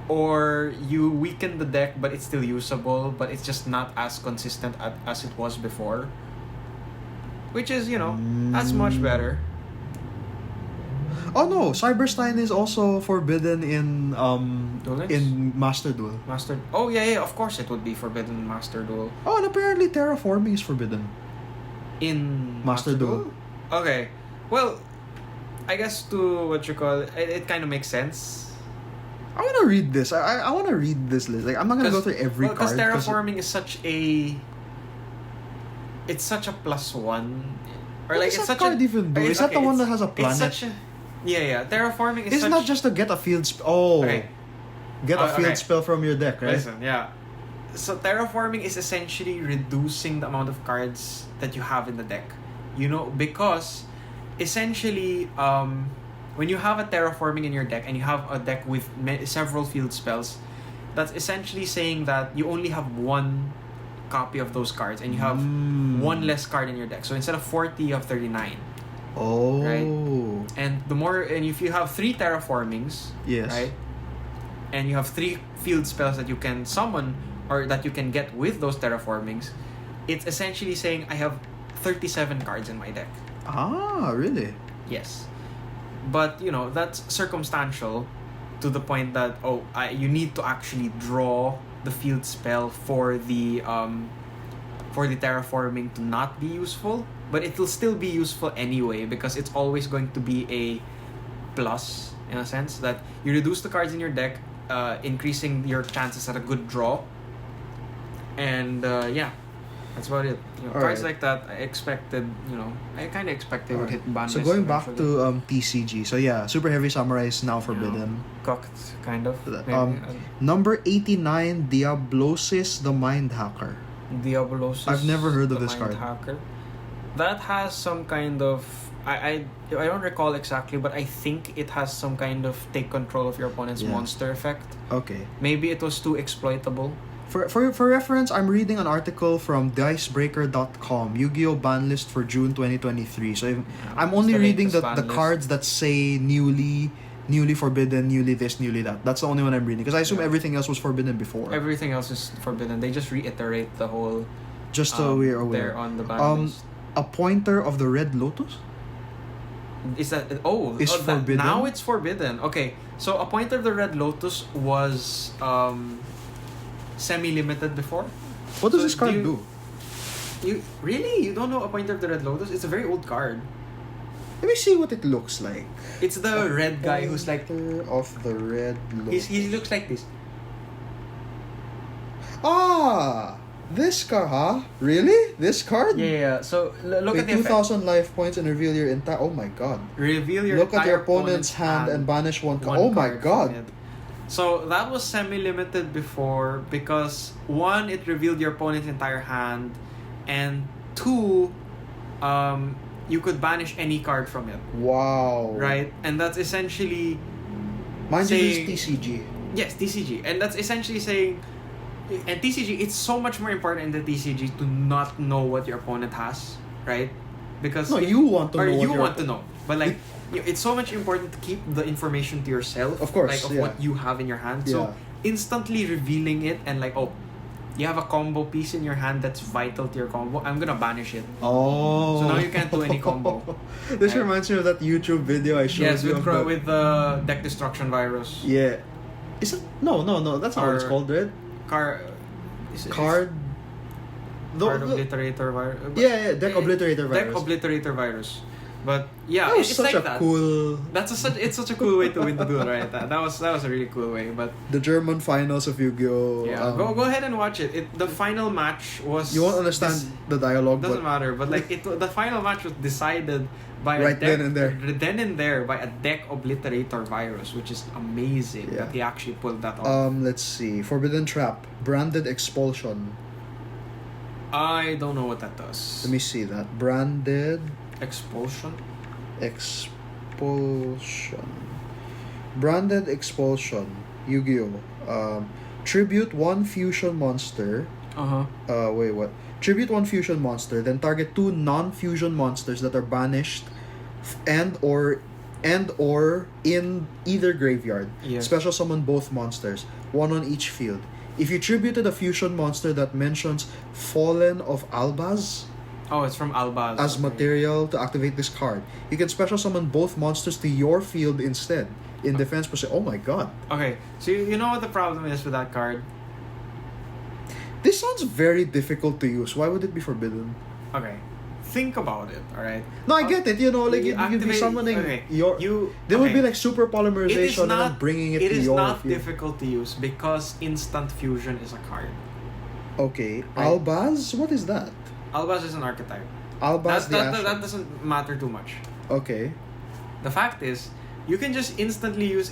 S2: or you weaken the deck but it's still usable, but it's just not as consistent as it was before. Which is that's much better.
S1: Oh no, Cyberstein is also forbidden in
S2: Duel Links?
S1: in Master Duel.
S2: Master. Oh yeah, of course it would be forbidden in Master Duel.
S1: Oh, and apparently terraforming is forbidden.
S2: In
S1: Master Duel.
S2: Okay, well, I guess to what you call it kind of makes sense.
S1: I want to read this. I want to read this list. Like I'm not gonna go through every card.
S2: Because terraforming is such a. It's such a +1, or like it's such
S1: card
S2: a.
S1: even do? Is that the one that has a planet?
S2: It's such a. Yeah. Terraforming is.
S1: It's not just to get a field spell.
S2: Okay.
S1: Get a field
S2: okay.
S1: spell from your deck, right?
S2: Listen, yeah. So terraforming is essentially reducing the amount of cards that you have in the deck. Because essentially, when you have a terraforming in your deck and you have a deck with several field spells, that's essentially saying that you only have one copy of those cards and you have one less card in your deck. So instead of 40, you have 39.
S1: Oh.
S2: Right? And if you have 3 terraformings,
S1: yes.
S2: right? And you have 3 field spells that you can summon or that you can get with those terraformings, it's essentially saying I have 37 cards in my deck.
S1: Ah, really?
S2: Yes. But, that's circumstantial to the point that, you need to actually draw the field spell for the terraforming to not be useful. But it will still be useful anyway because it's always going to be a plus, in a sense, that you reduce the cards in your deck, increasing your chances at a good draw. And, yeah. That's about it. Cards like that, I kind of expected would hit ban
S1: So
S2: list
S1: going back
S2: eventually.
S1: to TCG, so yeah, Super Heavy Samurai is now forbidden.
S2: Cocked, kind of.
S1: Number 89, Diablosis the Mind Hacker.
S2: Diablosis.
S1: I've never heard of
S2: the
S1: this
S2: Mind
S1: card.
S2: Hacker. That has some kind of I don't recall exactly, but I think it has some kind of take control of your opponent's monster effect.
S1: Okay.
S2: Maybe it was too exploitable.
S1: For reference, I'm reading an article from dicebreaker.com, Yu-Gi-Oh! Ban list for June 2023. So I'm only reading the cards that say newly forbidden, newly this, newly that. That's the only one I'm reading. Because I assume everything else was forbidden before.
S2: Everything else is forbidden. They just reiterate the whole...
S1: Just so we're aware.
S2: There on the ban list.
S1: A pointer of the Red Lotus?
S2: Is that...
S1: Is forbidden?
S2: Now it's forbidden. Okay. So a pointer of the Red Lotus was... semi-limited before.
S1: What does this card do?
S2: You don't know a pointer of the Red Lotus? It's a very old card.
S1: Let me see what it looks like.
S2: It's the red guy who's like...
S1: of the Red Lotus.
S2: He looks like this.
S1: Ah! This card, huh? Really? This card?
S2: Yeah. So look at the
S1: 2,000 life points and reveal your entire... Oh my god.
S2: Reveal your
S1: Look at your opponent's hand and banish one card. Oh my god.
S2: So that was semi-limited before because 1, it revealed your opponent's entire hand, and 2, you could banish any card from it.
S1: Wow.
S2: Right? And that's essentially
S1: Mind you, this is TCG.
S2: Yes, TCG. And that's essentially saying, and TCG, it's so much more important in the TCG to not know what your opponent has, right? Because
S1: you want to know.
S2: Or you want to know. But like, it's so much important to keep the information to yourself.
S1: Of course,
S2: like of what you have in your hand. So instantly revealing it and like, oh, you have a combo piece in your hand that's vital to your combo. I'm gonna banish it.
S1: Oh.
S2: So now you can't do any combo.
S1: This reminds me of that YouTube video I showed you.
S2: Yes, with the deck destruction virus.
S1: Yeah. Is it? No. That's not what it's called, right?
S2: Card.
S1: Card
S2: obliterator virus.
S1: Yeah, deck obliterator virus.
S2: Deck obliterator virus. But yeah,
S1: that was
S2: it's
S1: such
S2: like
S1: a
S2: that.
S1: cool.
S2: It's such a cool way to win the duel, right? That was a really cool way. But
S1: the German finals of Yu-Gi-Oh.
S2: Yeah, go ahead and watch it. The final match was.
S1: You won't understand the dialogue.
S2: Doesn't matter, but like the final match was decided by a deck, then and there by a deck obliterator virus, which is amazing that he actually pulled that off.
S1: Let's see. Forbidden Trap, branded expulsion.
S2: I don't know what that does.
S1: Let me see that. Branded
S2: expulsion.
S1: Branded expulsion. Yu-Gi-Oh. Tribute one fusion monster. Wait, what? Tribute one fusion monster, then target 2 non-fusion monsters that are banished and or in either graveyard.
S2: Yes.
S1: Special summon both monsters, 1 on each field. If you tributed a fusion monster that mentions Fallen of Albaz,
S2: it's from Albaz.
S1: As material to activate this card, you can special summon both monsters to your field instead. In defense position. Oh my god.
S2: Okay, so you know what the problem is with that card?
S1: This sounds very difficult to use. Why would it be forbidden?
S2: Okay, think about it, alright?
S1: No, I get it. Like you'd be summoning there would be like super polymerization and then bringing it to your field.
S2: It is not difficult to use because instant fusion is a card.
S1: Okay, right? Albaz? What is that?
S2: Albaz is an archetype.
S1: Albaz
S2: that doesn't matter too much.
S1: Okay.
S2: The fact is, you can just instantly use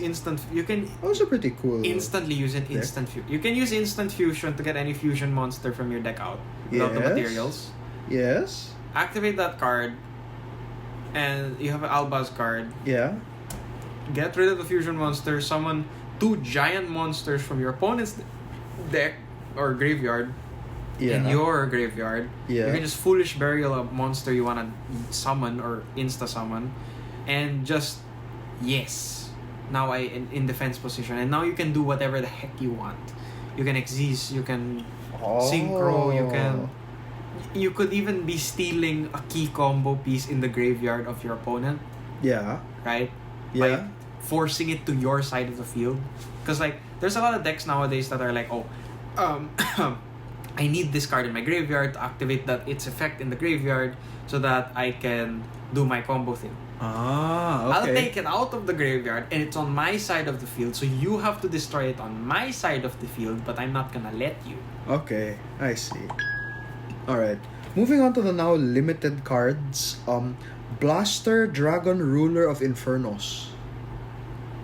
S2: you can
S1: also pretty cool.
S2: Instantly use an instant fusion. You can use instant fusion to get any fusion monster from your deck out without the materials.
S1: Yes.
S2: Activate that card, and you have an Albaz card.
S1: Yeah.
S2: Get rid of the fusion monster. Summon 2 giant monsters from your opponent's deck or graveyard. In your graveyard.
S1: Yeah.
S2: You can just foolish burial a monster you wanna summon or insta summon, and just now in defense position, and now you can do whatever the heck you want. You can exist, you can synchro, you could even be stealing a key combo piece in the graveyard of your opponent.
S1: Yeah.
S2: Right?
S1: Yeah.
S2: By forcing it to your side of the field. Because like there's a lot of decks nowadays that are like, I need this card in my graveyard to activate its effect in the graveyard so that I can do my combo thing.
S1: Okay.
S2: I'll take it out of the graveyard and it's on my side of the field, so you have to destroy it on my side of the field, but I'm not gonna let you.
S1: Okay, I see. Alright. Moving on to the now limited cards. Blaster Dragon Ruler of Infernos.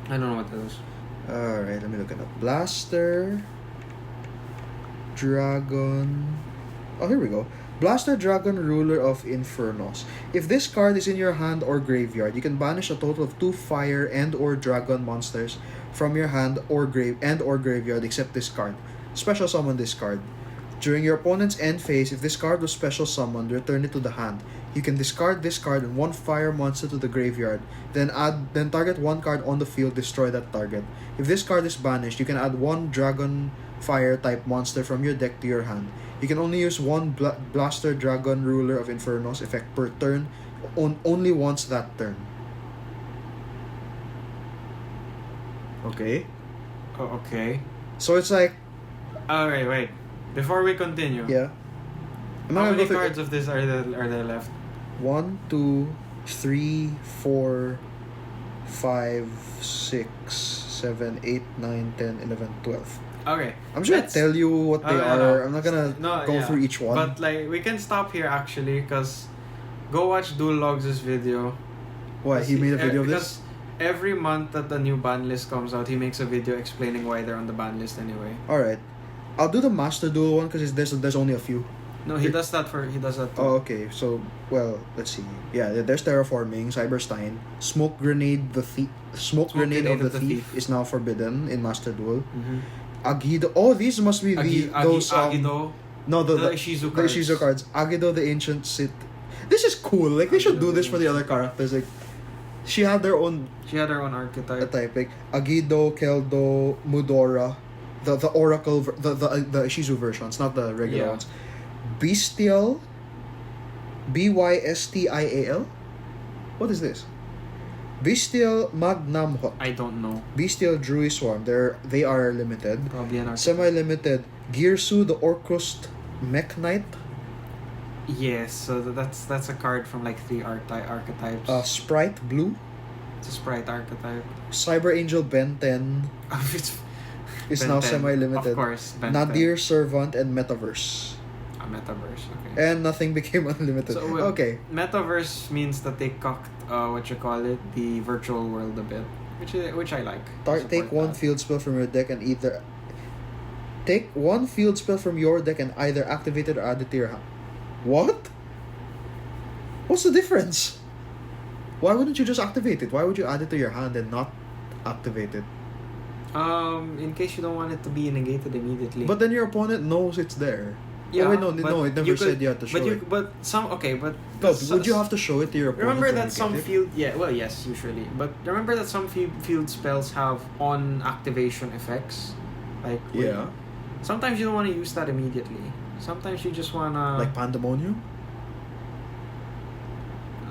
S2: I don't know what that is.
S1: Alright, let me look it up. Blaster Dragon. Oh, here we go. Blaster Dragon Ruler of Infernos. If this card is in your hand or graveyard, you can banish a total of 2 fire and or dragon monsters from your hand or graveyard except this card. Special summon this card. During your opponent's end phase, if this card was special summoned, return it to the hand. You can discard this card and 1 fire monster to the graveyard. Then target 1 card on the field, destroy that target. If this card is banished, you can add 1 dragon fire type monster from your deck to your hand. You can only use 1 Blaster Dragon Ruler of Infernos effect per turn, only once that turn. Okay.
S2: Oh, okay.
S1: So it's like...
S2: Alright, wait. Before we continue.
S1: Yeah.
S2: How many cards of this are there left?
S1: 1, 2, 3, 4, 5, 6, 7, 8, 9, 10, 11, 12.
S2: Okay.
S1: I'm just gonna tell you what they are.
S2: No.
S1: I'm not gonna go through each one.
S2: But like, we can stop here actually, because go watch Dual Logs' video.
S1: Why? He made a video of this?
S2: Because every month that the new ban list comes out, he makes a video explaining why they're on the ban list anyway.
S1: Alright. I'll do the Master Duel one because there's only a few.
S2: No, he does that too.
S1: Oh, okay. So, well, let's see. Yeah, there's Terraforming, Cyberstein, Smoke Grenade the Thief. Smoke Grenade of the Thief is now forbidden in Master Duel.
S2: Mm-hmm.
S1: Agido. Oh, these must be those
S2: Agido.
S1: No, the
S2: Ishizu cards.
S1: The Ishizu cards. Agido the Ancient Sith. This is cool. Like they should do this for the other characters. Like she had her own
S2: archetype.
S1: Like Agido, Keldo, Mudora, the Oracle, the Ishizu versions, not the regular ones. Bestial, Bystial. What is this? Bestial Magnamhot.
S2: I don't know.
S1: Bestial Druid Swarm. They are limited.
S2: Probably an archetype.
S1: Semi-limited. Girsu the Orcust Mech Knight.
S2: Yes, so that's a card from like 3 archetypes.
S1: Sprite Blue.
S2: It's a sprite archetype.
S1: Cyber Angel Ben 10 is
S2: Ben
S1: now
S2: 10.
S1: semi-limited.
S2: Of course, Ben
S1: Nadir Servant and Metaverse.
S2: Metaverse, okay.
S1: And nothing became unlimited.
S2: So,
S1: okay.
S2: Metaverse means that they cocked the virtual world a bit, which I like.
S1: Take 1 field spell from your deck and either take 1 field spell from your deck and either activate it or add it to your hand. What? What's the difference? Why wouldn't you just activate it? Why would you add it to your hand and not activate it?
S2: In case you don't want it to be negated immediately.
S1: But then your opponent knows it's there.
S2: Yeah,
S1: oh, wait, no, it never said you had to show it.
S2: Would
S1: you have to show it to your opponent?
S2: Remember that some field... Yeah, well, yes, usually. But remember that some field spells have on-activation effects? Like,
S1: yeah.
S2: Sometimes you don't want to use that immediately. Sometimes you just want to...
S1: Like Pandemonium?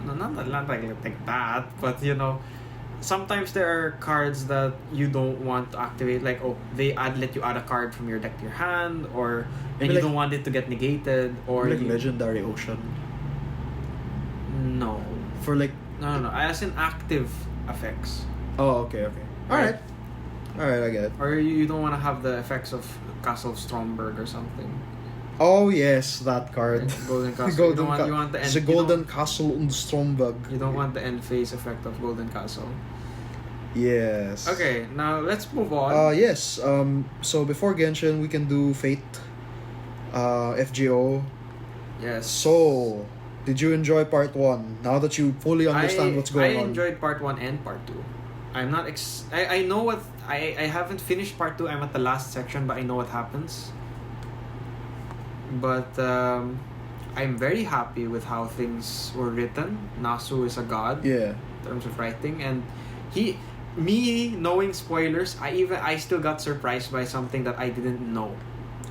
S2: No, not like that, but you know... Sometimes there are cards that you don't want to activate, like let you add a card from your deck to your hand, and you don't want it to get negated, or
S1: like Legendary Ocean.
S2: No.
S1: For like
S2: no. As in active effects.
S1: Oh, okay. Alright, I get it.
S2: Or you don't want to have the effects of Castle of Stromberg or something.
S1: Oh yes, that card.
S2: Golden Castle. You want the end.
S1: The Golden Castle und Stromberg.
S2: You don't want the end phase effect of Golden Castle.
S1: Yes.
S2: Okay, now let's move on.
S1: Yes. So before Genshin, we can do Fate. FGO.
S2: Yes.
S1: So, did you enjoy part 1? Now that you fully understand what's going on.
S2: I enjoyed part 1 and part 2. I'm not I know what I haven't finished part 2. I'm at the last section, but I know what happens. But I'm very happy with how things were written. Nasu is a god.
S1: Yeah.
S2: In terms of writing, and me knowing spoilers, I still got surprised by something that I didn't know.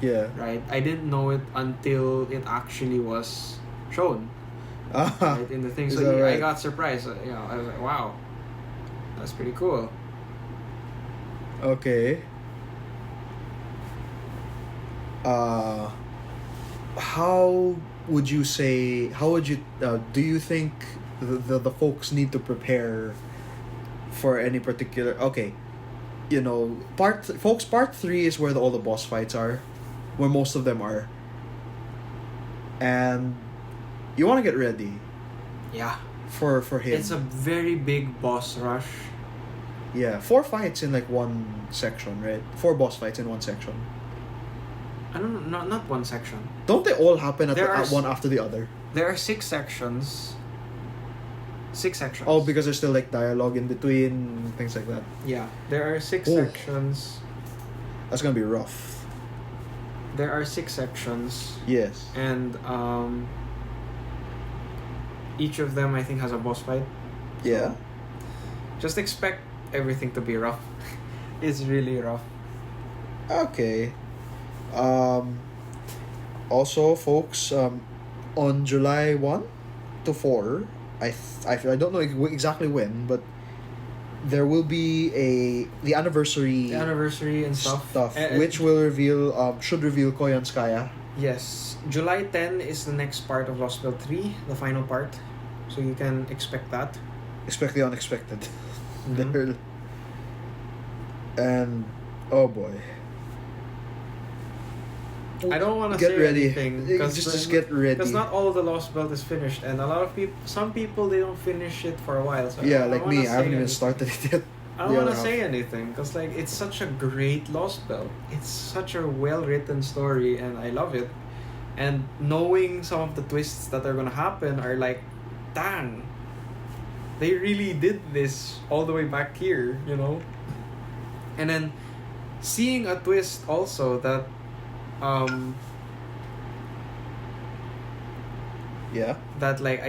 S1: Yeah.
S2: Right? I didn't know it until it actually was shown. Right, in the thing. So I got surprised. I was like, wow. That's pretty cool.
S1: Okay. How would you do you think the folks need to prepare for any particular... Okay, part 3 is where all the boss fights are, where most of them are, and you want to get ready
S2: Yeah.
S1: for him.
S2: It's a very big boss rush.
S1: Yeah, 4 fights in like one section, right? 4 boss fights in one section.
S2: I don't know, not one section.
S1: Don't they all happen
S2: There are
S1: at one after the other?
S2: There are 6 sections. 6 sections.
S1: Oh, because there's still like dialogue in between, things like that.
S2: Yeah, there are 6
S1: Ooh.
S2: sections.
S1: That's gonna be rough.
S2: There are 6 sections,
S1: Yes.
S2: and each of them I think has a boss fight.
S1: Yeah.
S2: Just expect everything to be rough. It's really rough.
S1: Okay. Also, folks, on July 1 to 4, I don't know exactly when, but there will be the anniversary
S2: The anniversary and stuff.
S1: which will should reveal Koyanskaya.
S2: Yes, July 10 is the next part of Lost Belt 3, the final part. So you can expect that.
S1: Expect the unexpected.
S2: Mhm.
S1: And oh boy.
S2: I don't want to
S1: Get
S2: say
S1: ready.
S2: anything
S1: Just get ready.
S2: because not all of the Lost Belt is finished, and a lot of people, some people, they don't finish it for a while. So
S1: Yeah,
S2: I
S1: like
S2: don't
S1: me,
S2: wanna
S1: I haven't
S2: say
S1: even
S2: anything.
S1: started it yet.
S2: I don't
S1: the
S2: want
S1: other
S2: to say anything because like it's such a great Lost Belt. It's such a well written story, and I love it. And knowing some of the twists that are gonna happen are like, dang, they really did this all the way back here, you know. And then seeing a twist also that,
S1: Yeah.
S2: that like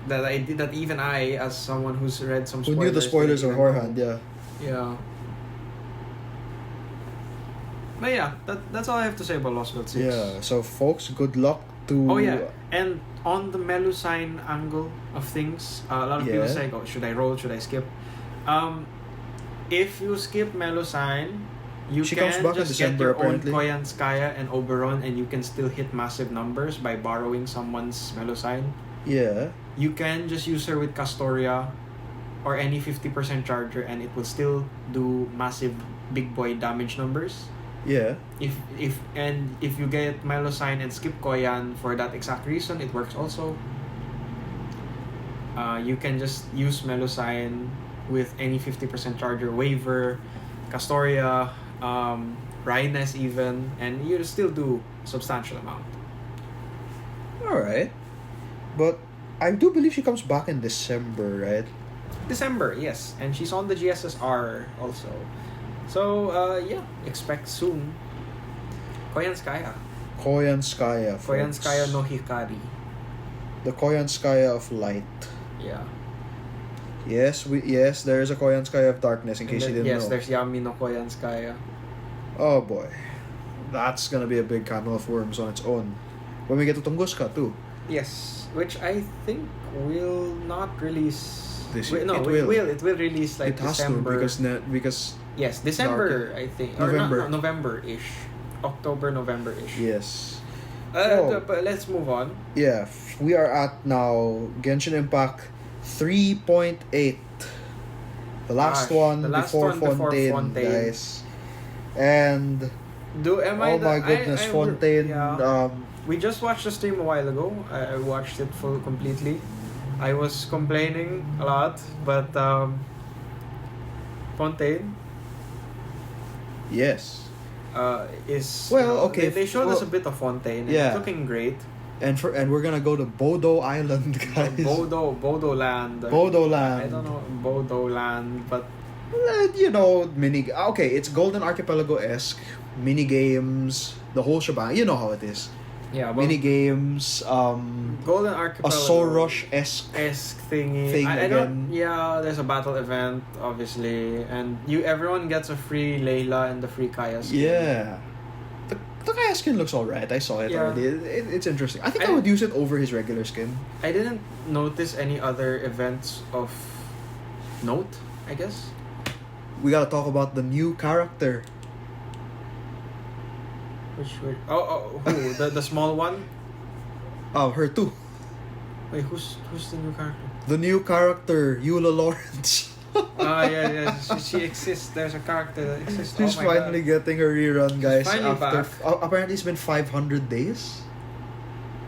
S2: that even I, as someone who's read some
S1: Who
S2: spoilers,
S1: knew the spoilers
S2: didn't
S1: of
S2: even
S1: Horhand?
S2: know.
S1: Yeah.
S2: Yeah. But yeah, that's all I have to say about Lost Belt 6.
S1: Yeah. So, folks, good luck to.
S2: Oh yeah, and on the Melusine angle of things, a lot of people
S1: Yeah.
S2: say, "Oh, should I roll? Should I skip?" If you skip Melusine, you
S1: She
S2: can
S1: comes back in
S2: just
S1: December,
S2: get your
S1: apparently.
S2: own Koyanskaya and Oberon, and you can still hit massive numbers by borrowing someone's Melusine.
S1: Yeah.
S2: You can just use her with Castoria or any 50% charger, and it will still do massive big boy damage numbers.
S1: Yeah.
S2: If you get Melusine and skip Koyan for that exact reason, it works also. You can just use Melusine with any 50% charger, Waver, Castoria, Rhines even, and you still do a substantial amount.
S1: Alright. But I do believe she comes back in December, right?
S2: December, yes, and she's on the GSSR also. So yeah, expect soon. Koyanskaya.
S1: Koyanskaya. folks.
S2: Koyanskaya no Hikari.
S1: The Koyanskaya of light.
S2: Yeah.
S1: Yes, there is a Koyanskaya of darkness in case you didn't
S2: yes,
S1: know.
S2: there's Yami no Koyanskaya.
S1: Oh boy. That's gonna be a big can of worms on its own. When we get to Tunguska too.
S2: Yes, which I think will not release.
S1: This
S2: Wait, no,
S1: it
S2: it
S1: will.
S2: It will release like
S1: It has
S2: December.
S1: to because
S2: Yes, December I think. Or
S1: November.
S2: not, November-ish. October, November-ish.
S1: yes.
S2: But let's move on.
S1: Yeah, we are at now Genshin Impact 3.8. The last
S2: Gosh,
S1: one
S2: the last
S1: before
S2: one before
S1: Fontaine,
S2: Fontaine.
S1: guys. And
S2: Am I
S1: oh my goodness, Fontaine.
S2: yeah. We just watched the stream a while ago. I watched it completely. I was complaining a lot, but Fontaine
S1: yes.
S2: is
S1: Well, okay,
S2: They showed us a
S1: well,
S2: bit of Fontaine. And
S1: yeah.
S2: it's looking great.
S1: And we're gonna go to Bodo Island, guys.
S2: Bodo Land.
S1: Bodo Land.
S2: I don't know Bodo Land, but
S1: You know, okay, it's Golden Archipelago-esque. Mini games, the whole shebang. You know how it is.
S2: yeah,
S1: Mini games,
S2: Golden
S1: a
S2: Archipelago
S1: Soul Rush-esque
S2: esque thingy.
S1: thing
S2: I don't.
S1: again.
S2: Yeah, there's a battle event, obviously, and everyone gets a free Layla and the free Kaya skin.
S1: Yeah. The Kaya skin looks alright. I saw it
S2: Yeah.
S1: already. It's interesting. I think I
S2: I-
S1: would use it over his regular skin.
S2: I didn't notice any other events of note, I guess.
S1: We gotta talk about the new character.
S2: Who? The small one?
S1: Oh, her too.
S2: Wait, who's the new character?
S1: The new character, Eula Lawrence.
S2: Yeah. She exists. There's a character that exists.
S1: She's
S2: Oh my
S1: finally getting her rerun, guys.
S2: finally
S1: After
S2: back.
S1: apparently it's been 500 days.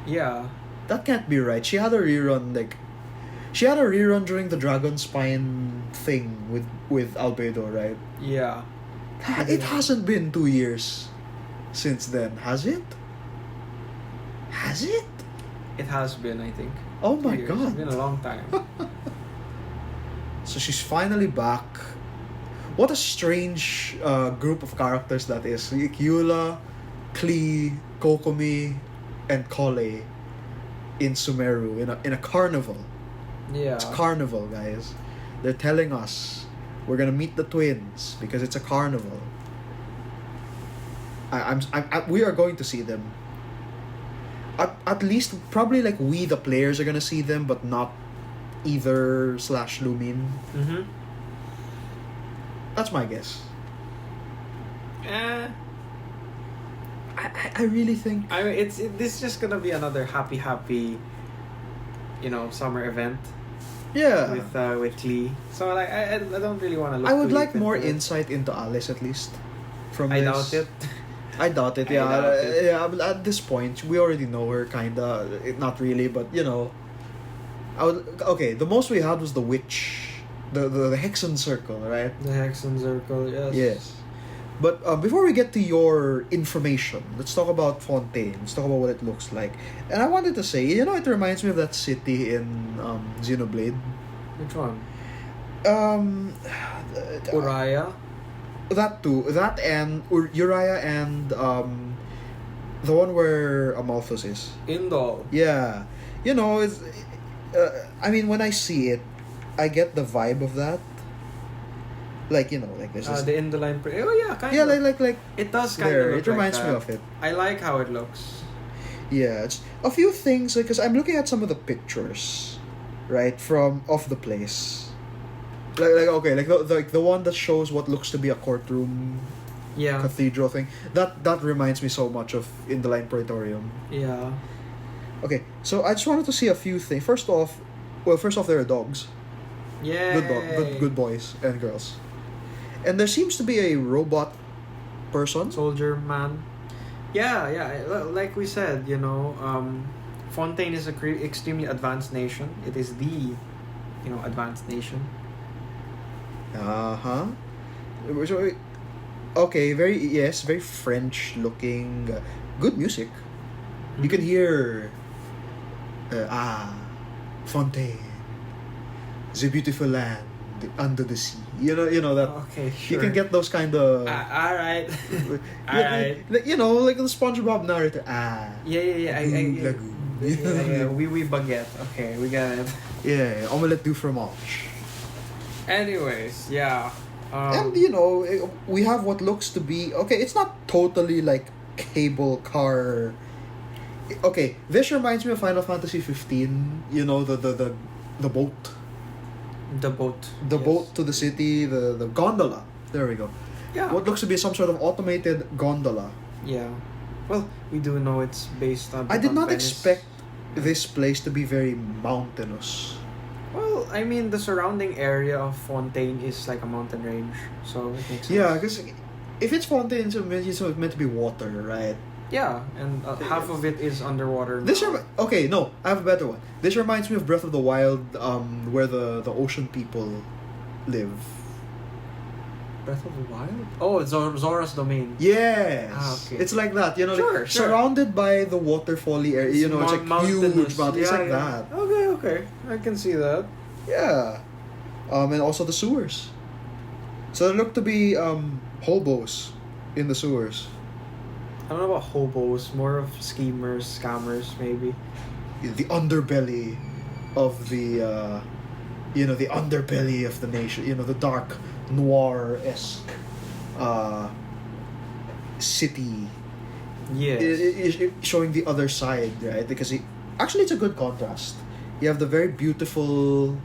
S2: Yeah.
S1: That can't be right. She had a rerun during the Dragon Spine thing with Albedo, right?
S2: Yeah.
S1: It hasn't been 2 years since then, has it? Has it?
S2: It has been, I think.
S1: Oh my
S2: 2 years.
S1: god.
S2: It's been a long time.
S1: So she's finally back. What a strange group of characters that is. Yula, Klee, Kokomi, and Kole in Sumeru in a carnival.
S2: Yeah.
S1: It's a carnival, guys. They're telling us we're gonna meet the twins because it's a carnival. We are going to see them. At least probably like we the players are gonna see them, but not either / Lumin.
S2: Mm-hmm.
S1: That's my guess.
S2: Eh.
S1: I really think.
S2: I mean, this is just gonna be another happy, summer event
S1: Yeah.
S2: with Klee. So like, I don't really want to look.
S1: I would
S2: too
S1: like
S2: deep
S1: more
S2: into it.
S1: insight into Alice at least. From
S2: I
S1: this.
S2: doubt it.
S1: I doubt it.
S2: I
S1: Yeah.
S2: doubt it.
S1: Yeah. But at this point, we already know her kinda. Not really, but I would. Okay. The most we had was the witch, the Hexen Circle, right?
S2: The Hexen Circle, yes.
S1: Yes. But before we get to your information, let's talk about Fontaine. Let's talk about what it looks like. And I wanted to say, it reminds me of that city in Xenoblade.
S2: Which one?
S1: Uriah. That too. That and Uriah and the one where Amalthus is.
S2: Indol.
S1: Yeah. It's. I mean, when I see it, I get the vibe of that. Like there's this.
S2: The Indoline. Oh yeah, kind
S1: Yeah,
S2: of.
S1: like
S2: It does kind
S1: there.
S2: of.
S1: It reminds me of it.
S2: I like how it looks.
S1: Yeah, it's a few things because I'm looking at some of the pictures, right, of the place. Like the one that shows what looks to be a courtroom,
S2: Yeah.
S1: cathedral thing. That reminds me so much of Indoline Praetorium.
S2: Yeah.
S1: Okay, so I just wanted to see a few things. First off, there are dogs.
S2: Yeah.
S1: Good boys and girls. And there seems to be a robot person.
S2: Soldier man. Yeah. Like we said, Fontaine is a extremely advanced nation. It is the, advanced nation.
S1: Uh-huh. Okay, very French looking. Good music. You can hear Fontaine, the beautiful land under the sea. You know that.
S2: Okay, sure.
S1: You can get those kind of.
S2: All right.
S1: Like the SpongeBob narrator.
S2: Yeah.
S1: Lagoon.
S2: Yeah. We baguette. Okay, we got it.
S1: Yeah, omelette du fromage.
S2: Anyways, yeah.
S1: And we have what looks to be it's not totally like cable car. Okay, this reminds me of Final Fantasy 15. The boat.
S2: The boat.
S1: The boat to the city, the gondola. There we go.
S2: Yeah.
S1: What looks to be some sort of automated gondola.
S2: Yeah. Well, we do know it's based on.
S1: I did not
S2: Venice.
S1: expect this place to be very mountainous.
S2: Well, I mean, the surrounding area of Fontaine is like a mountain range, so it makes sense.
S1: Yeah, because if it's Fontaine, it's meant to be water, right?
S2: Yeah, and half of it is underwater.
S1: No, I have a better one. This reminds me of Breath of the Wild, where the ocean people live.
S2: Breath of the Wild? Oh, Zora's Domain.
S1: Yes.
S2: Okay.
S1: It's like that,
S2: Sure.
S1: surrounded by the waterfally area. It's like huge mountain. It's like that.
S2: Okay. I can see that.
S1: Yeah. And also the sewers. So there look to be hobos in the sewers.
S2: I don't know about hobos, more of schemers, scammers, maybe.
S1: The underbelly of the the underbelly of the nation, the dark noir-esque city.
S2: Yes.
S1: Showing the other side, right? Because it's a good contrast. You have the very beautiful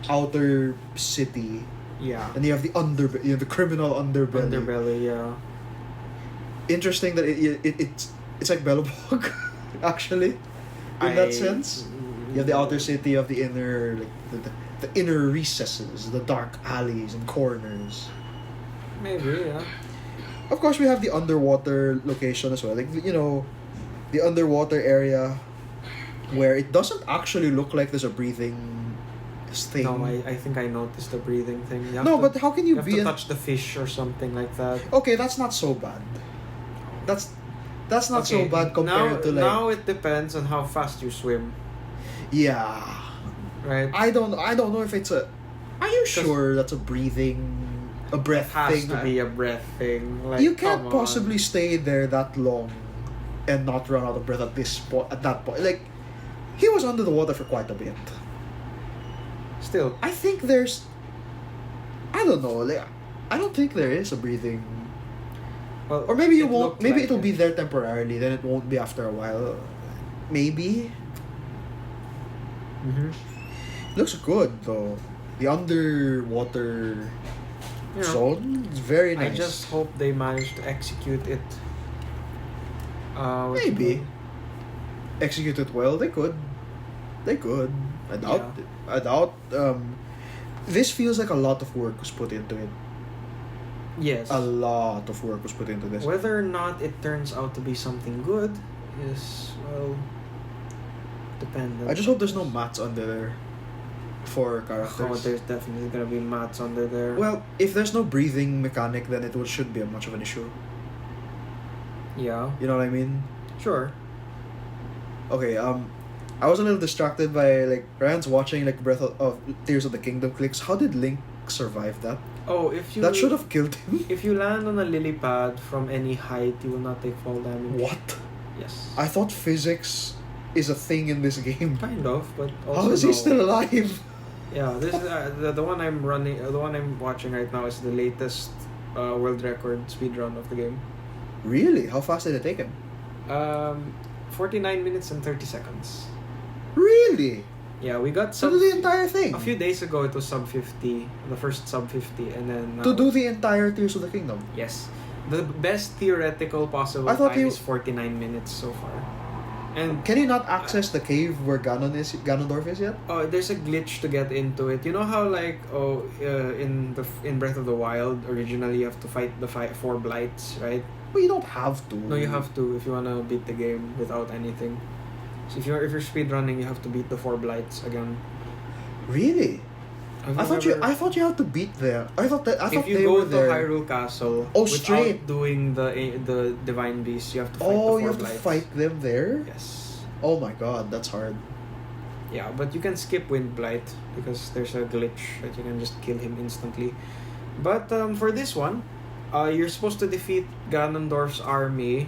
S1: outer city,
S2: Yeah.
S1: and you have the criminal underbelly.
S2: Underbelly, yeah.
S1: Interesting that it's like Bellabog, actually, in that sense. You have the outer city, you have the inner, like the inner recesses, the dark alleys and corners.
S2: Maybe, yeah.
S1: Of course, we have the underwater location as well. Like the underwater area where it doesn't actually look like there's a breathing thing.
S2: No, I think I noticed the breathing thing.
S1: But how can you
S2: have
S1: be
S2: to touch the fish or something like that.
S1: Okay, that's not so bad. That's not so bad compared to like.
S2: Now it depends on how fast you swim.
S1: Yeah.
S2: Right.
S1: I don't know if it's a. Are you sure that's a breath
S2: Has
S1: thing?
S2: to be a breath thing. Like,
S1: You can't
S2: come
S1: possibly stay there that long and not run out of breath at that point. Like, he was under the water for quite a bit.
S2: Still,
S1: I think there's. I don't know. Like, I don't think there is a breathing.
S2: well,
S1: Or maybe you
S2: it
S1: won't.
S2: looked
S1: Maybe
S2: like
S1: it'll
S2: it.
S1: be there temporarily. Then it won't be after a while. Maybe.
S2: Mhm.
S1: Looks good though. The underwater
S2: You know,
S1: zone is very nice.
S2: I just hope they manage to execute it.
S1: Maybe. Execute it well. They could. I doubt.
S2: Yeah.
S1: I doubt. This feels like a lot of work was put into it.
S2: Yes.
S1: A lot of work was put into this.
S2: Whether or not it turns out to be something good is, well, dependent.
S1: I just hope there's no mats under there for characters.
S2: Oh, there's definitely gonna be mats under there.
S1: Well, if there's no breathing mechanic, then it shouldn't be much of an issue.
S2: yeah,
S1: You know what I mean?
S2: sure.
S1: Okay, I was a little distracted by like Ryan's watching like Breath of Tears of the Kingdom clicks. How did Link survive that?
S2: Oh, if you
S1: That should have killed him.
S2: if you land on a lily pad from any height, you will not take fall damage.
S1: What?
S2: Yes.
S1: I thought physics is a thing in this game.
S2: Kind of, but also
S1: How is he
S2: no.
S1: still alive?
S2: Yeah, this is the one I'm running. The one I'm watching right now is the latest world record speed run of the game.
S1: Really? How fast did it take him?
S2: 49 minutes and 30 seconds.
S1: Really?
S2: Yeah, we got
S1: To
S2: sub.
S1: do the entire thing?
S2: A few days ago, it was sub 50, the first sub 50, and then
S1: To do the entire Tears of the Kingdom?
S2: yes, the best theoretical possible
S1: I thought
S2: time
S1: you-
S2: is 49 minutes so far. And
S1: Can you not access the cave where Ganondorf is yet?
S2: oh, there's a glitch to get into it. You know how like in Breath of the Wild originally you have to fight the 4 blights, right?
S1: Well, you don't have to.
S2: No, you have to if you wanna beat the game without anything. So if you're speed running, you have to beat the 4 blights again.
S1: Really?
S2: Have
S1: I thought
S2: ever-
S1: I thought you had to beat them. I thought
S2: if you
S1: they
S2: go
S1: were
S2: to
S1: there.
S2: Hyrule Castle
S1: Oh,
S2: without
S1: straight.
S2: doing the divine beast, you have to fight the 4
S1: Oh, you have to
S2: blights.
S1: fight them there?
S2: Yes.
S1: Oh my god, that's hard.
S2: Yeah, but you can skip Wind Blight because there's a glitch that you can just kill him instantly. But for this one, you're supposed to defeat Ganondorf's army.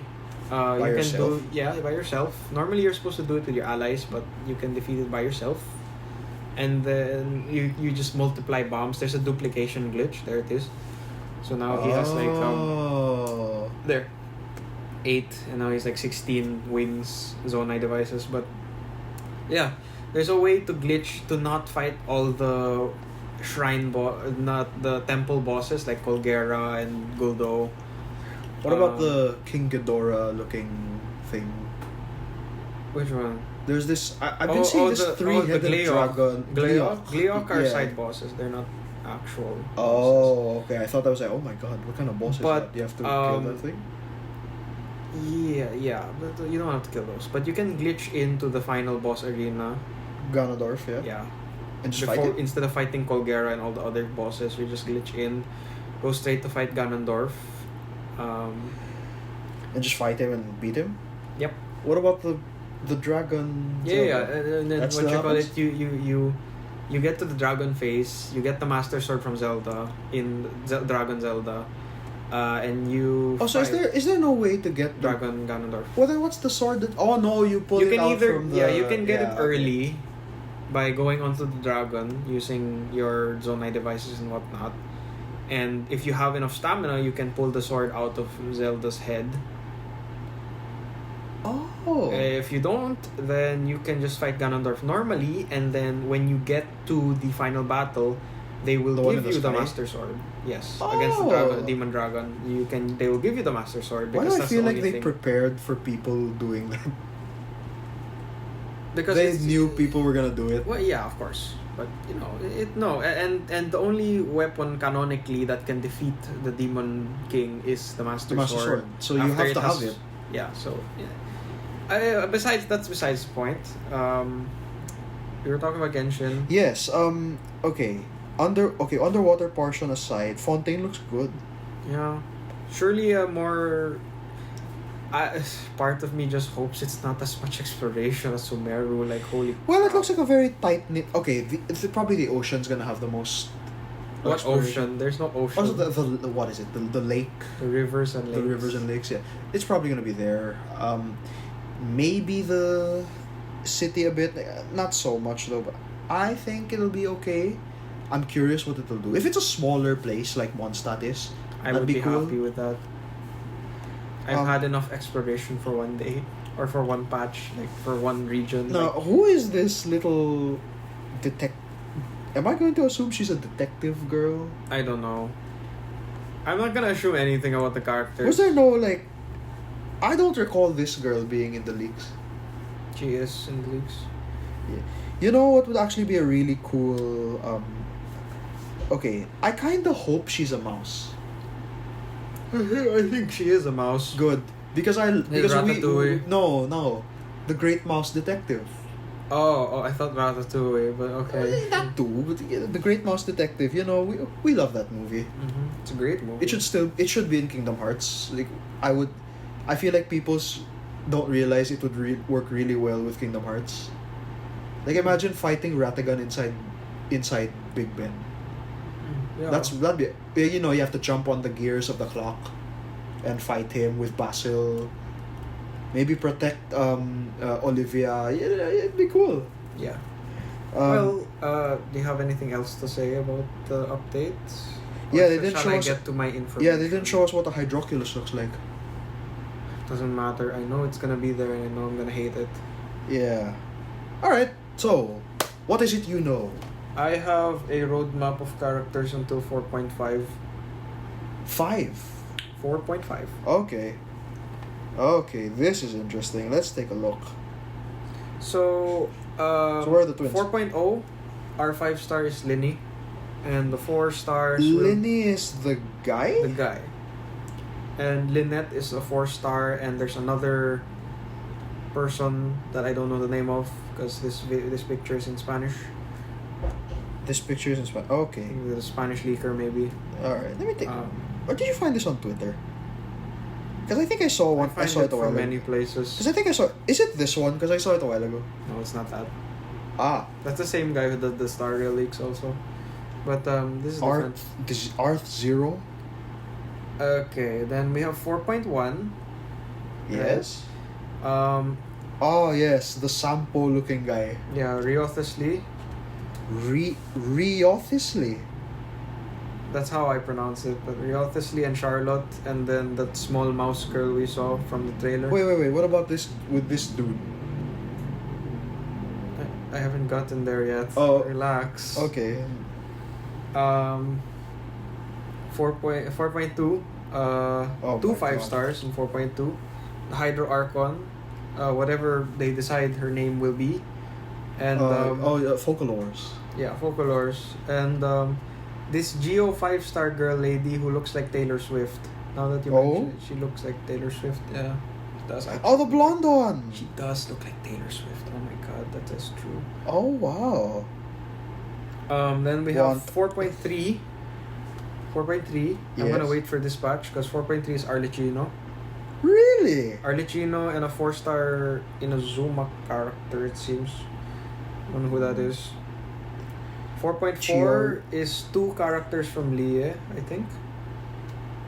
S1: By
S2: you
S1: yourself?
S2: can do by yourself. Normally you're supposed to do it with your allies, but you can defeat it by yourself. And then you just multiply bombs. There's a duplication glitch. There it is. So now he has like there 8, and now he's like 16 wings zonai devices. But yeah, there's a way to glitch to not fight all the not the temple bosses like Colgera and Guldo.
S1: What about the King Ghidorah looking thing?
S2: Which one?
S1: There's this. I've been seeing this three-headed dragon.
S2: Gleeok are
S1: Yeah.
S2: side bosses. They're not actual. bosses.
S1: Oh, okay. I thought that was like, oh my god, what kind of boss is
S2: But,
S1: that? You have to kill that thing?
S2: Yeah, but you don't have to kill those. But you can glitch into the final boss arena.
S1: Ganondorf, yeah?
S2: Yeah.
S1: And just fight it?
S2: Instead of fighting Colgera and all the other bosses, you just glitch in, go straight to fight Ganondorf.
S1: And just fight him and beat him?
S2: Yep.
S1: What about the dragon?
S2: Yeah, and then
S1: That's
S2: what you
S1: still
S2: call
S1: happens?
S2: it, you get to the dragon phase, you get the Master Sword from Zelda in Dragon Zelda, and you.
S1: Oh, so is there no way to get
S2: Dragon Ganondorf?
S1: Well, then what's the sword that? Oh no, you pull
S2: You
S1: it
S2: can
S1: out
S2: either
S1: from the.
S2: you can get it
S1: okay.
S2: early by going onto the dragon using your zonai devices and whatnot. And if you have enough stamina, you can pull the sword out of Zelda's head.
S1: Oh.
S2: If you don't, then you can just fight Ganondorf normally, and then when you get to the final battle, they will
S1: The one in
S2: give
S1: the
S2: you the
S1: sky?
S2: Master Sword. Yes,
S1: Oh.
S2: against the demon dragon, they will give you the Master Sword
S1: Why
S2: because
S1: do I
S2: that's
S1: feel
S2: the
S1: like
S2: only
S1: they
S2: thing.
S1: prepared for people doing that?
S2: Because
S1: They
S2: it's-
S1: knew people were gonna do it.
S2: Well, yeah, of course, but and the only weapon canonically that can defeat the Demon King is the Master,
S1: The Master Sword. So you
S2: After
S1: have to have it.
S2: Yeah, so yeah. That's besides the point. We were talking about Genshin.
S1: Yes. Okay. Underwater portion aside, Fontaine looks good.
S2: Yeah, surely a more. Part of me just hopes it's not as much exploration as Sumeru. Like holy.
S1: Well, it
S2: crap.
S1: looks like a very tight knit. Okay, probably the ocean's gonna have the most.
S2: What
S1: exploration.
S2: ocean? There's no ocean.
S1: Also, the what is it? The lake.
S2: The rivers and lakes.
S1: The rivers and lakes. Yeah, it's probably gonna be there. Maybe the city a bit. Not so much though, but I think it'll be okay. I'm curious what it'll do. If it's a smaller place like Mondstadt is,
S2: I
S1: that'd
S2: would
S1: be
S2: be
S1: cool.
S2: happy with that. I've had enough exploration for one day, or for one patch, like for one region.
S1: Now, who is this little detective? Am I going to assume she's a detective girl?
S2: I don't know. I'm not gonna assume anything about the characters.
S1: Was there no like? I don't recall this girl being in the leaks.
S2: She is in the leaks.
S1: You know what would actually be a really cool okay, I kinda hope she's a mouse.
S2: I think she is a mouse.
S1: Good. Because
S2: Ratatouille.
S1: No. The Great Mouse Detective.
S2: Oh, I thought Ratatouille, but okay.
S1: That too, but the Great Mouse Detective, you know, we love that movie.
S2: Mm-hmm. It's a great movie.
S1: It should be in Kingdom Hearts. Like I feel like people don't realize it would work really well with Kingdom Hearts. Like imagine fighting Ratigan inside Big Ben.
S2: Yeah.
S1: That'd be, you know, you have to jump on the gears of the clock and fight him with Basil. Maybe protect Olivia. Yeah, it'd be cool.
S2: Yeah. Do you have anything else to say about the updates?
S1: Yeah, they didn't
S2: shall
S1: show
S2: I
S1: us.
S2: get to my information?
S1: Yeah, they didn't show us what the Hydroculus looks like.
S2: Doesn't matter. I know it's gonna be there, and I know I'm gonna hate it.
S1: Yeah. All right. So, what is it you know?
S2: I have a roadmap of characters until 4.5.
S1: 5.
S2: 4.5.
S1: Okay, this is interesting. Let's take a look.
S2: So
S1: where are the twins?
S2: 4.0, our 5-star is Linny, and the 4 stars
S1: Linny is the guy?
S2: the guy, and Lynette is a 4-star, and there's another person that I don't know the name of because this picture is in Spanish.
S1: This picture is in Spanish. Okay.
S2: The Spanish leaker maybe.
S1: Alright, let me take. Or did you find this on Twitter? Because I think I saw one. I saw it a while
S2: from
S1: ago.
S2: many places.
S1: Because I think I saw. Is it this one? Because I saw it a while ago.
S2: No, it's not that.
S1: Ah.
S2: That's the same guy who did the Star Rail leaks also. But this is
S1: Art.
S2: different.
S1: This is Art 0.
S2: Okay, then we have 4.1.
S1: Yes.
S2: Right?
S1: Oh yes, the Sampo looking guy.
S2: Yeah, Riothisly.
S1: Riothisly.
S2: That's how I pronounce it. But Riothisly and Charlotte, and then that small mouse girl we saw from the trailer.
S1: Wait. What about this with this dude?
S2: I haven't gotten there yet.
S1: Oh.
S2: Relax.
S1: Okay.
S2: 4.2. Two
S1: my
S2: 5
S1: God.
S2: stars in 4.2. The Hydro Archon. Whatever they decide her name will be. And
S1: Folklores.
S2: yeah, Folklores. And this Geo 5-star girl lady who looks like Taylor Swift. Now that you mention it, she looks like Taylor Swift. Yeah, she does.
S1: Oh, the blonde one.
S2: She does look like Taylor Swift. Oh my god, that is true.
S1: Oh wow.
S2: Then we have
S1: Want-
S2: 4.3. 4.3. I'm
S1: Yes.
S2: gonna wait for this batch because 4.3 is Arlecchino.
S1: Really?
S2: Arlecchino and a 4-star Inazuma character, it seems. I don't know who that is. 4.4 is 2 characters from Lie, I think.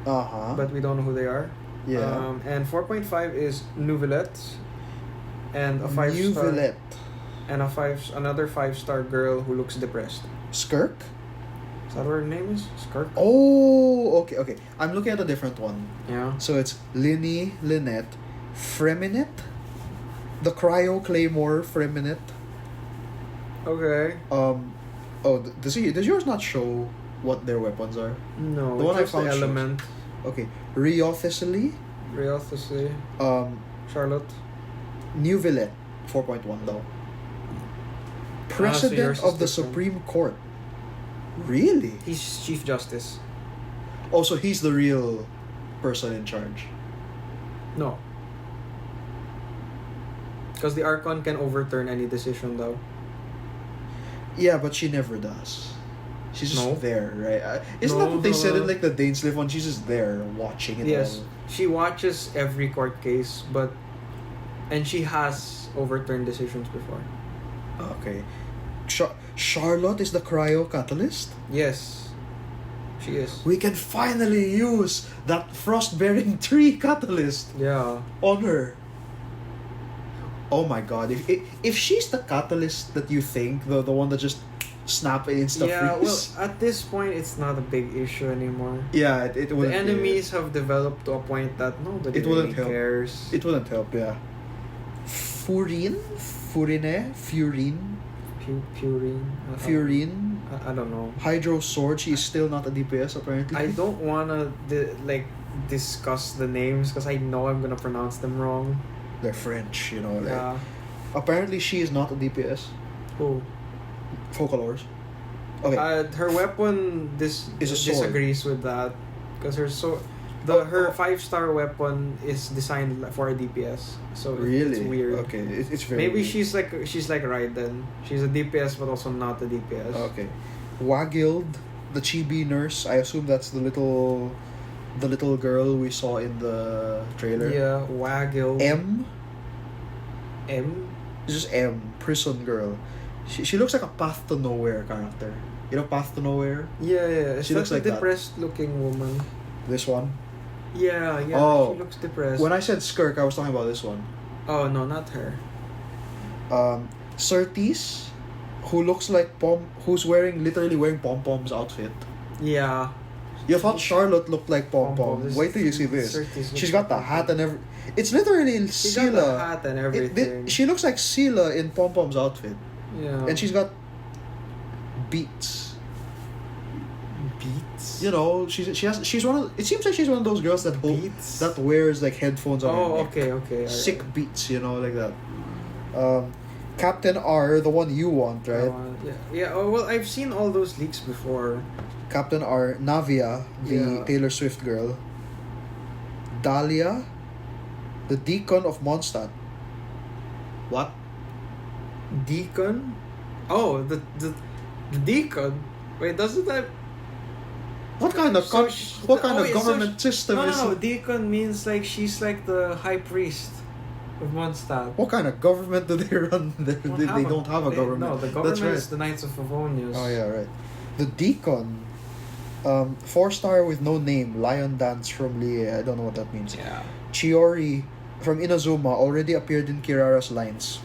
S1: Uh-huh.
S2: But we don't know who they are.
S1: Yeah.
S2: And 4.5 is Nouvelette. And a 5-star.
S1: Nouvelette.
S2: And another 5-star girl who looks depressed.
S1: Skirk?
S2: Is that what her name is? Skirk?
S1: Oh, okay. I'm looking at a different one.
S2: Yeah.
S1: So it's Linny, Lynette, Freminette, the Cryo Claymore Freminette.
S2: Okay.
S1: Does yours not show what their weapons are?
S2: No,
S1: The one I
S2: just the
S1: found shows.
S2: element.
S1: Okay, Riothisly,
S2: Riothisly. Charlotte.
S1: Nouvelette, 4.1 though.
S2: so
S1: President
S2: yours is
S1: of the
S2: different.
S1: Supreme Court. Really?
S2: He's Chief Justice.
S1: Also, he's the real person in charge.
S2: No. Because the Archon can overturn any decision, though.
S1: Yeah, but she never does. She's just
S2: No.
S1: there, right? Isn't that what they said in like the Dainsleif one? She's just there watching it
S2: Yes,
S1: all.
S2: she watches every court case, and she has overturned decisions before.
S1: Okay. Charlotte is the cryo catalyst?
S2: Yes, she is.
S1: We can finally use that frost-bearing tree catalyst
S2: Yeah.
S1: on her. Oh my god, if she's the catalyst that you think, the one that just snap insta
S2: Yeah,
S1: freeze.
S2: well, at this point, it's not a big issue anymore.
S1: Yeah, it
S2: The
S1: wouldn't
S2: enemies have developed to a point that nobody
S1: It wouldn't
S2: really
S1: help.
S2: cares.
S1: It wouldn't help, yeah. Furine? Furine?
S2: Purine.
S1: Furine?
S2: I don't know.
S1: Hydro Sword, she is still not a DPS apparently.
S2: I don't wanna discuss the names because I know I'm gonna pronounce them wrong.
S1: They're French, you know. Like,
S2: Yeah.
S1: apparently she is not a DPS.
S2: Who?
S1: Focalors. Okay.
S2: Her weapon
S1: Is a sword.
S2: disagrees with that because her her 5-star weapon is designed for a DPS, so
S1: Really?
S2: it's weird.
S1: Okay, it's very
S2: Maybe
S1: weird.
S2: she's like Raiden. She's a DPS but also not a DPS.
S1: Okay. Wagild, the chibi nurse. I assume that's the little girl we saw in the trailer.
S2: Yeah, Waggle.
S1: M.
S2: M.
S1: It's just M. Prison girl. She looks like a Path to Nowhere character. You know Path to Nowhere?
S2: Yeah.
S1: She looks like
S2: a
S1: that.
S2: depressed looking woman.
S1: This one.
S2: Yeah.
S1: Oh.
S2: She looks depressed.
S1: When I said Skirk, I was talking about this one.
S2: Oh no, not her.
S1: Surtees, who looks like who's literally wearing Pom Pom's outfit.
S2: Yeah.
S1: You thought Charlotte looked like Pom Pom.
S2: This-
S1: Wait till you see this.
S2: Surtees
S1: She's
S2: looks
S1: got the
S2: like
S1: hat
S2: Pom
S1: and every. It's literally
S2: She got the
S1: Scylla.
S2: hat and everything.
S1: She looks like Scylla in Pom Pom's outfit,
S2: Yeah.
S1: and she's got beats.
S2: Beats.
S1: You know, she's one of. It seems like she's one of those girls that
S2: Beats.
S1: that wears like headphones on her
S2: Oh,
S1: neck.
S2: okay.
S1: Sick beats, you know, like that. Captain R, the one you want, right?
S2: Yeah. Oh, well, I've seen all those leaks before.
S1: Captain R, Navia, the
S2: Yeah.
S1: Taylor Swift girl. Dahlia, the Deacon of Mondstadt. What?
S2: Deacon. Oh, the Deacon. Wait, doesn't that?
S1: What kind of
S2: So
S1: what kind of
S2: it's
S1: government system
S2: No,
S1: is
S2: no.
S1: it?
S2: Deacon means like she's like the high priest of Mondstadt.
S1: What kind of government do they run? They don't have a government.
S2: No, the
S1: That's
S2: government
S1: right.
S2: is the Knights of Favonius.
S1: Oh yeah, right. The Deacon, 4-star with no name, Lion Dance from Lie. I don't know what that means.
S2: Yeah.
S1: Chiori from Inazuma already appeared in Kirara's lines.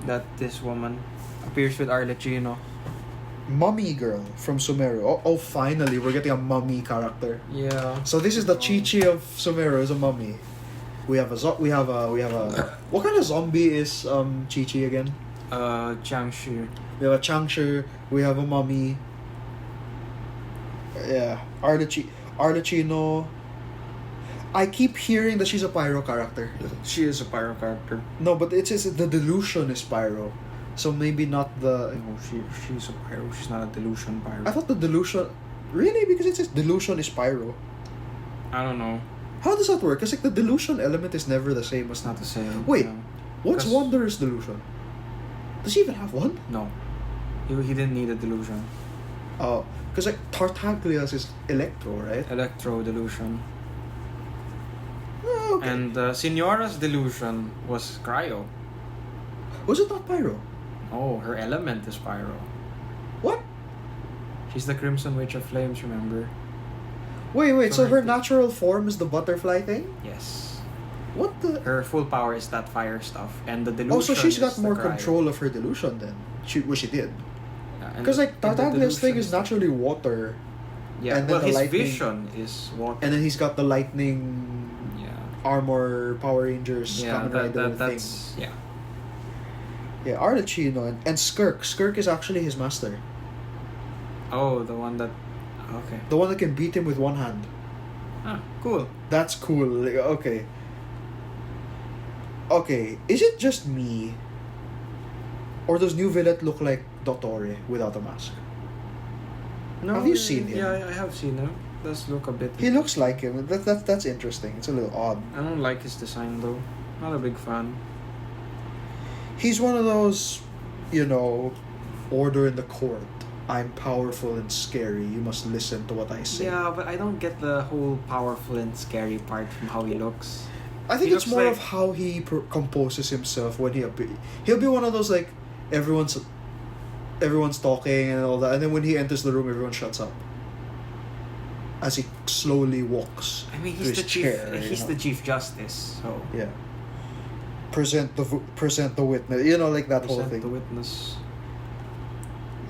S2: That this woman appears with Arlecchino.
S1: Mummy Girl from Sumeru. Oh, finally, we're getting a mummy character.
S2: Yeah.
S1: So this is the Chi-Chi of Sumeru, is a mummy. We have a what kind of zombie is Chi-Chi again?
S2: Jiangshi.
S1: We have a Changshi, we have a mummy. Yeah, Arlecchino. I keep hearing that she's a pyro character.
S2: She is a pyro character.
S1: No, but it says the delusion is pyro. So maybe not the...
S2: No, she's a pyro. She's not a delusion pyro.
S1: I thought the delusion... Really? Because it says delusion is pyro.
S2: I don't know.
S1: How does that work? Because like the delusion element is never the same as...
S2: It's not the same.
S1: Wait,
S2: no.
S1: What's
S2: 'Cause-
S1: Wanderer's delusion? Does he even have one?
S2: No. He didn't need a delusion.
S1: Oh, because like Tartaglia's is Electro, right?
S2: Electro delusion.
S1: Oh, okay.
S2: And Signora's delusion was cryo.
S1: Was it not pyro?
S2: Oh, her element is pyro.
S1: What?
S2: She's the Crimson Witch of Flames, remember?
S1: Wait, so
S2: So
S1: her
S2: her-
S1: natural form is the butterfly thing?
S2: Yes.
S1: What the...
S2: Her full power is that fire stuff. And the delusion
S1: Oh, so she's got
S2: is the
S1: more
S2: cryo.
S1: control of her delusion then. She did.
S2: Yeah, and
S1: Because like
S2: the
S1: Tartaglia's thing
S2: delusion
S1: is naturally water.
S2: Yeah,
S1: and then
S2: well,
S1: the
S2: his
S1: lightning-
S2: vision is water.
S1: And then he's got the lightning
S2: Yeah.
S1: armor Power Rangers
S2: Yeah,
S1: Kamen Rider
S2: that's...
S1: thing.
S2: Yeah.
S1: Yeah, Arlecchino and Skirk. Skirk is actually his master.
S2: Oh, the one that... Okay.
S1: The one that can beat him with one hand.
S2: Ah, cool.
S1: That's cool. Like, okay. Okay, is it just me? Or does New Villet look like Dottore without a mask?
S2: No,
S1: Have you seen him?
S2: Yeah, I have seen him. Does look a bit...
S1: He looks like him. That's interesting. It's a little odd.
S2: I don't like his design though. Not a big fan.
S1: He's one of those, order in the court. I'm powerful and scary. You must listen to what I say.
S2: Yeah, but I don't get the whole powerful and scary part from how he looks.
S1: I think
S2: He
S1: it's
S2: looks
S1: more
S2: like-
S1: of how he composes himself when he appears. He'll be one of those like everyone's talking and all that, and then when he enters the room, everyone shuts up as he slowly walks.
S2: I mean,
S1: to
S2: he's
S1: his
S2: the chief.
S1: chair,
S2: He's the chief justice. So
S1: Yeah. Present the witness. Like that whole
S2: present
S1: thing.
S2: the witness.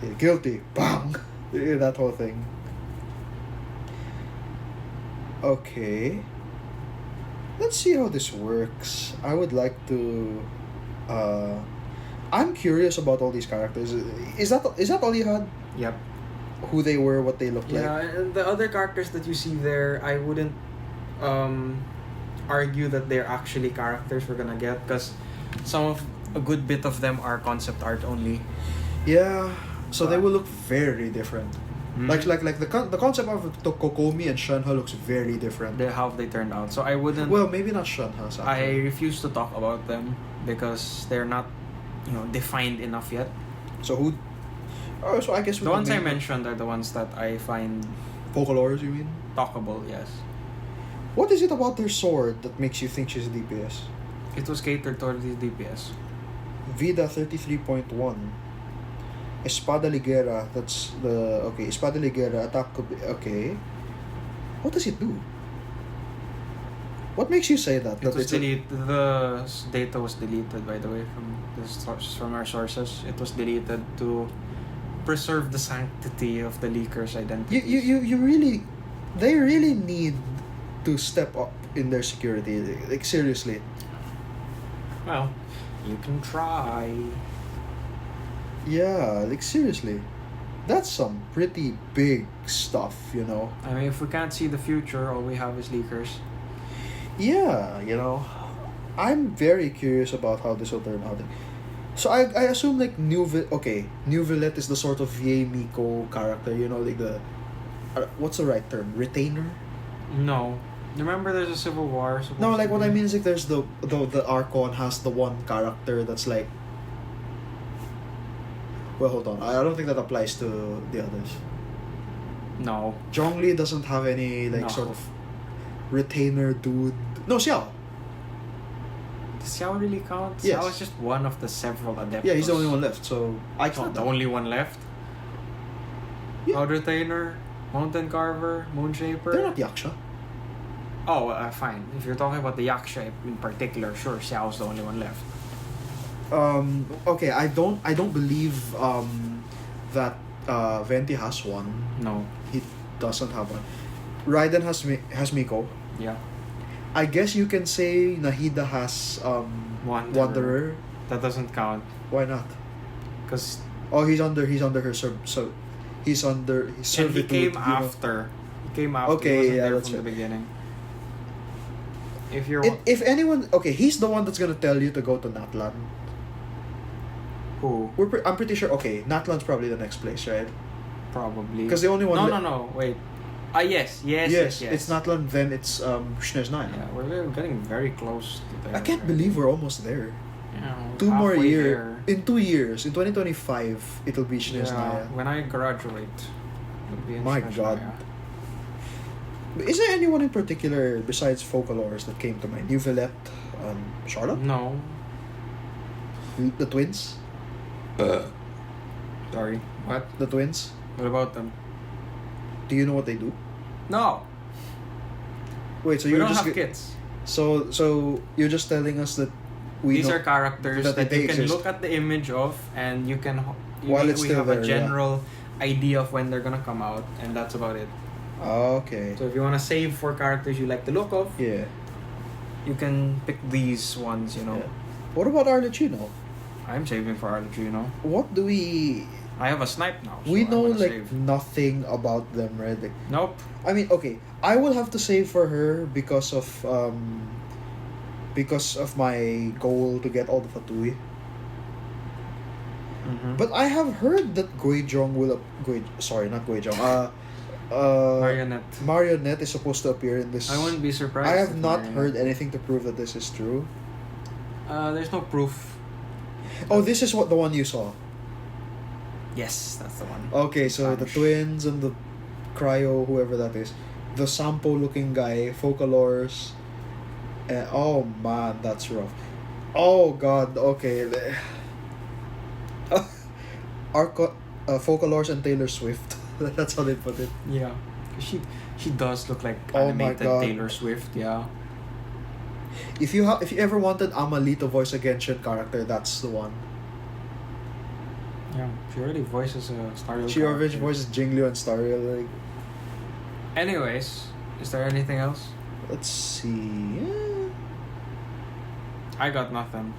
S1: Yeah, guilty. Bang. Yeah, that whole thing. Okay. Let's see how this works. I would like to. I'm curious about all these characters. Is that all you had?
S2: Yep.
S1: Who they were, what they looked
S2: Yeah,
S1: like.
S2: and the other characters that you see there, I wouldn't argue that they're actually characters we're gonna get, because a good bit of them are concept art only.
S1: Yeah. So they will look very different.
S2: Mm.
S1: Like the concept of Kokomi and Shanha looks very different.
S2: How they turned out. So I wouldn't.
S1: Well, maybe not Shanha.
S2: I refuse to talk about them because they're not, defined enough yet.
S1: So who? Oh, so I guess we
S2: The
S1: can
S2: ones I
S1: maybe-
S2: mentioned are the ones that I find
S1: Folklores, you mean?
S2: talkable. Yes,
S1: What is it about their sword that makes you think she's a DPS?
S2: it was catered towards the DPS.
S1: Vida 33.1. Espada Ligera, that's the... Okay, Espada Ligera, attack... Okay. What does it do? What makes you say that?
S2: It
S1: That
S2: was
S1: it's a-
S2: deleted. The data was deleted, by the way, from our sources. It was deleted to preserve the sanctity of the leakers' identity.
S1: You really... They really need to step up in their security. Like, seriously.
S2: Well, you can try.
S1: Yeah, like, seriously. That's some pretty big stuff,
S2: I mean, if we can't see the future, all we have is leakers.
S1: Yeah, I'm very curious about how this will turn out. So I assume like New Villette is the sort of Vie Miko character, like the what's the right term? Retainer?
S2: No. Remember, there's a civil war.
S1: No, like
S2: supposed to
S1: what I
S2: be?
S1: mean is like there's the Archon has the one character that's like. Well, hold on. I don't think that applies to the others.
S2: No.
S1: Zhongli doesn't have any like
S2: No.
S1: sort of retainer dude. No, Xiao.
S2: Does Xiao really count?
S1: Yes.
S2: Xiao is just one of the several adepts.
S1: Yeah, he's the only one left. So I
S2: He's not
S1: can't.
S2: the only one left.
S1: Yeah.
S2: Cloud Retainer, Mountain Carver, Moonshaper.
S1: They're not Yaksha.
S2: Oh, fine. If you're talking about the Yaksha in particular, sure, Xiao's the only one left.
S1: Okay, I don't believe that Venti has one.
S2: No.
S1: He doesn't have one. Raiden has Miko.
S2: Yeah.
S1: I guess you can say Nahida has Wanderer.
S2: That doesn't count.
S1: Why not?
S2: Because
S1: Oh, he's under her so he's under his
S2: he
S1: servitude.
S2: came after. He came after.
S1: Okay,
S2: He wasn't
S1: yeah,
S2: there
S1: that's
S2: from the
S1: right.
S2: beginning. If you're...
S1: If anyone, okay, he's the one that's gonna tell you to go to Natlan.
S2: Who?
S1: I'm pretty sure. Okay, Natlan's probably the next place, right?
S2: Probably.
S1: Because the only one.
S2: No. Wait. Yes.
S1: Yes, it's Natlan. Then it's Shneznaya.
S2: Yeah, we're getting very close to there.
S1: I can't
S2: right?
S1: believe we're almost there.
S2: Yeah,
S1: 2 more
S2: halfway
S1: years.
S2: there.
S1: In 2 years, in 2025, it'll be Shneznaya.
S2: Yeah, when I graduate. it'll be in
S1: My
S2: Shneznaya.
S1: God. Is there anyone in particular besides Folklores that came to mind? New Villette, Charlotte,
S2: No.
S1: the twins,
S2: Sorry. What?
S1: the twins.
S2: What about them?
S1: Do you know what they do?
S2: No.
S1: Wait, so
S2: We
S1: you're
S2: don't
S1: just
S2: have kids.
S1: so you're just telling us that we
S2: These
S1: know
S2: are characters
S1: that
S2: that,
S1: they
S2: you can
S1: exist.
S2: look at the image of, and you can
S1: While it's
S2: we
S1: still
S2: have
S1: there,
S2: a
S1: yeah.
S2: general idea of when they're gonna come out, and that's about it.
S1: Okay.
S2: So if you wanna save for characters you like the look of,
S1: Yeah.
S2: you can pick these ones.
S1: Yeah. What about Arlecchino?
S2: I'm saving for Arlecchino.
S1: What do we?
S2: I have a snipe now. So
S1: We
S2: I'm
S1: know
S2: gonna
S1: like
S2: save.
S1: nothing about them, right? Like,
S2: Nope.
S1: I mean, okay, I will have to save for her because of my goal to get all the Fatui.
S2: Mm-hmm.
S1: But I have heard that Guizhong will not Guizhong. Marionette is supposed to appear in this.
S2: I wouldn't be surprised.
S1: I have
S2: if
S1: not
S2: Marionette-
S1: heard anything to prove that this is true.
S2: There's no proof.
S1: Oh, this is what the one you saw.
S2: Yes, that's the one.
S1: Okay, so the
S2: Spanish.
S1: twins and the cryo, whoever that is, the Sampo looking guy, Focalors. Oh man, that's rough. Oh god, okay. Focalors and Taylor Swift. That's how they put it.
S2: Yeah, she does look like
S1: Oh my
S2: animated
S1: God.
S2: Taylor Swift. Yeah.
S1: If you ever wanted Amelie to voice a Genshin character, that's the one.
S2: Yeah, she already voices a Star Rail
S1: She already
S2: character.
S1: voices Jingliu and Star Rail. Like,
S2: Anyways, is there anything else?
S1: let's see.
S2: I got nothing.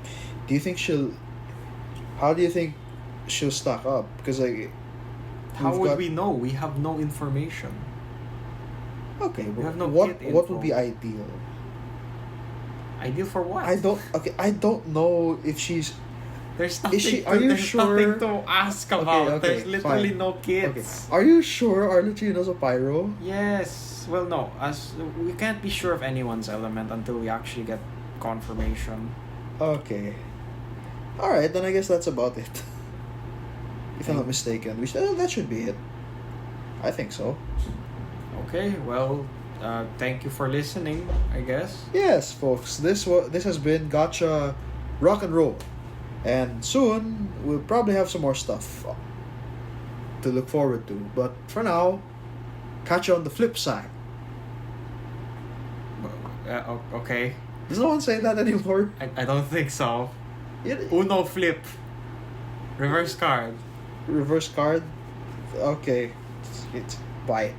S1: Do you think she'll? How do you think she'll stack up? Because like,
S2: How
S1: we've
S2: would
S1: got-
S2: we know? We have no information.
S1: Okay,
S2: We have no
S1: what
S2: kit
S1: what
S2: info.
S1: would be ideal?
S2: Ideal for what?
S1: I don't know if she's.
S2: There's nothing.
S1: Are you
S2: there's
S1: sure?
S2: nothing to ask about.
S1: okay,
S2: There's literally
S1: fine.
S2: no
S1: Okay.
S2: kids.
S1: Are you sure Arlecchino knows a pyro?
S2: Yes. Well, no. As we can't be sure of anyone's element until we actually get confirmation.
S1: Okay. Alright, then I guess that's about it. If I'm not mistaken. That should be it. I think so.
S2: Okay. Well, thank you for listening. I guess.
S1: Yes, folks. This has been Gacha Rock and Roll. And soon, we'll probably have some more stuff to look forward to. But for now, catch you on the flip side.
S2: Okay.
S1: Does no one say that anymore?
S2: I don't think so.
S1: It,
S2: Uno flip. Reverse card.
S1: reverse card? Okay. Bye.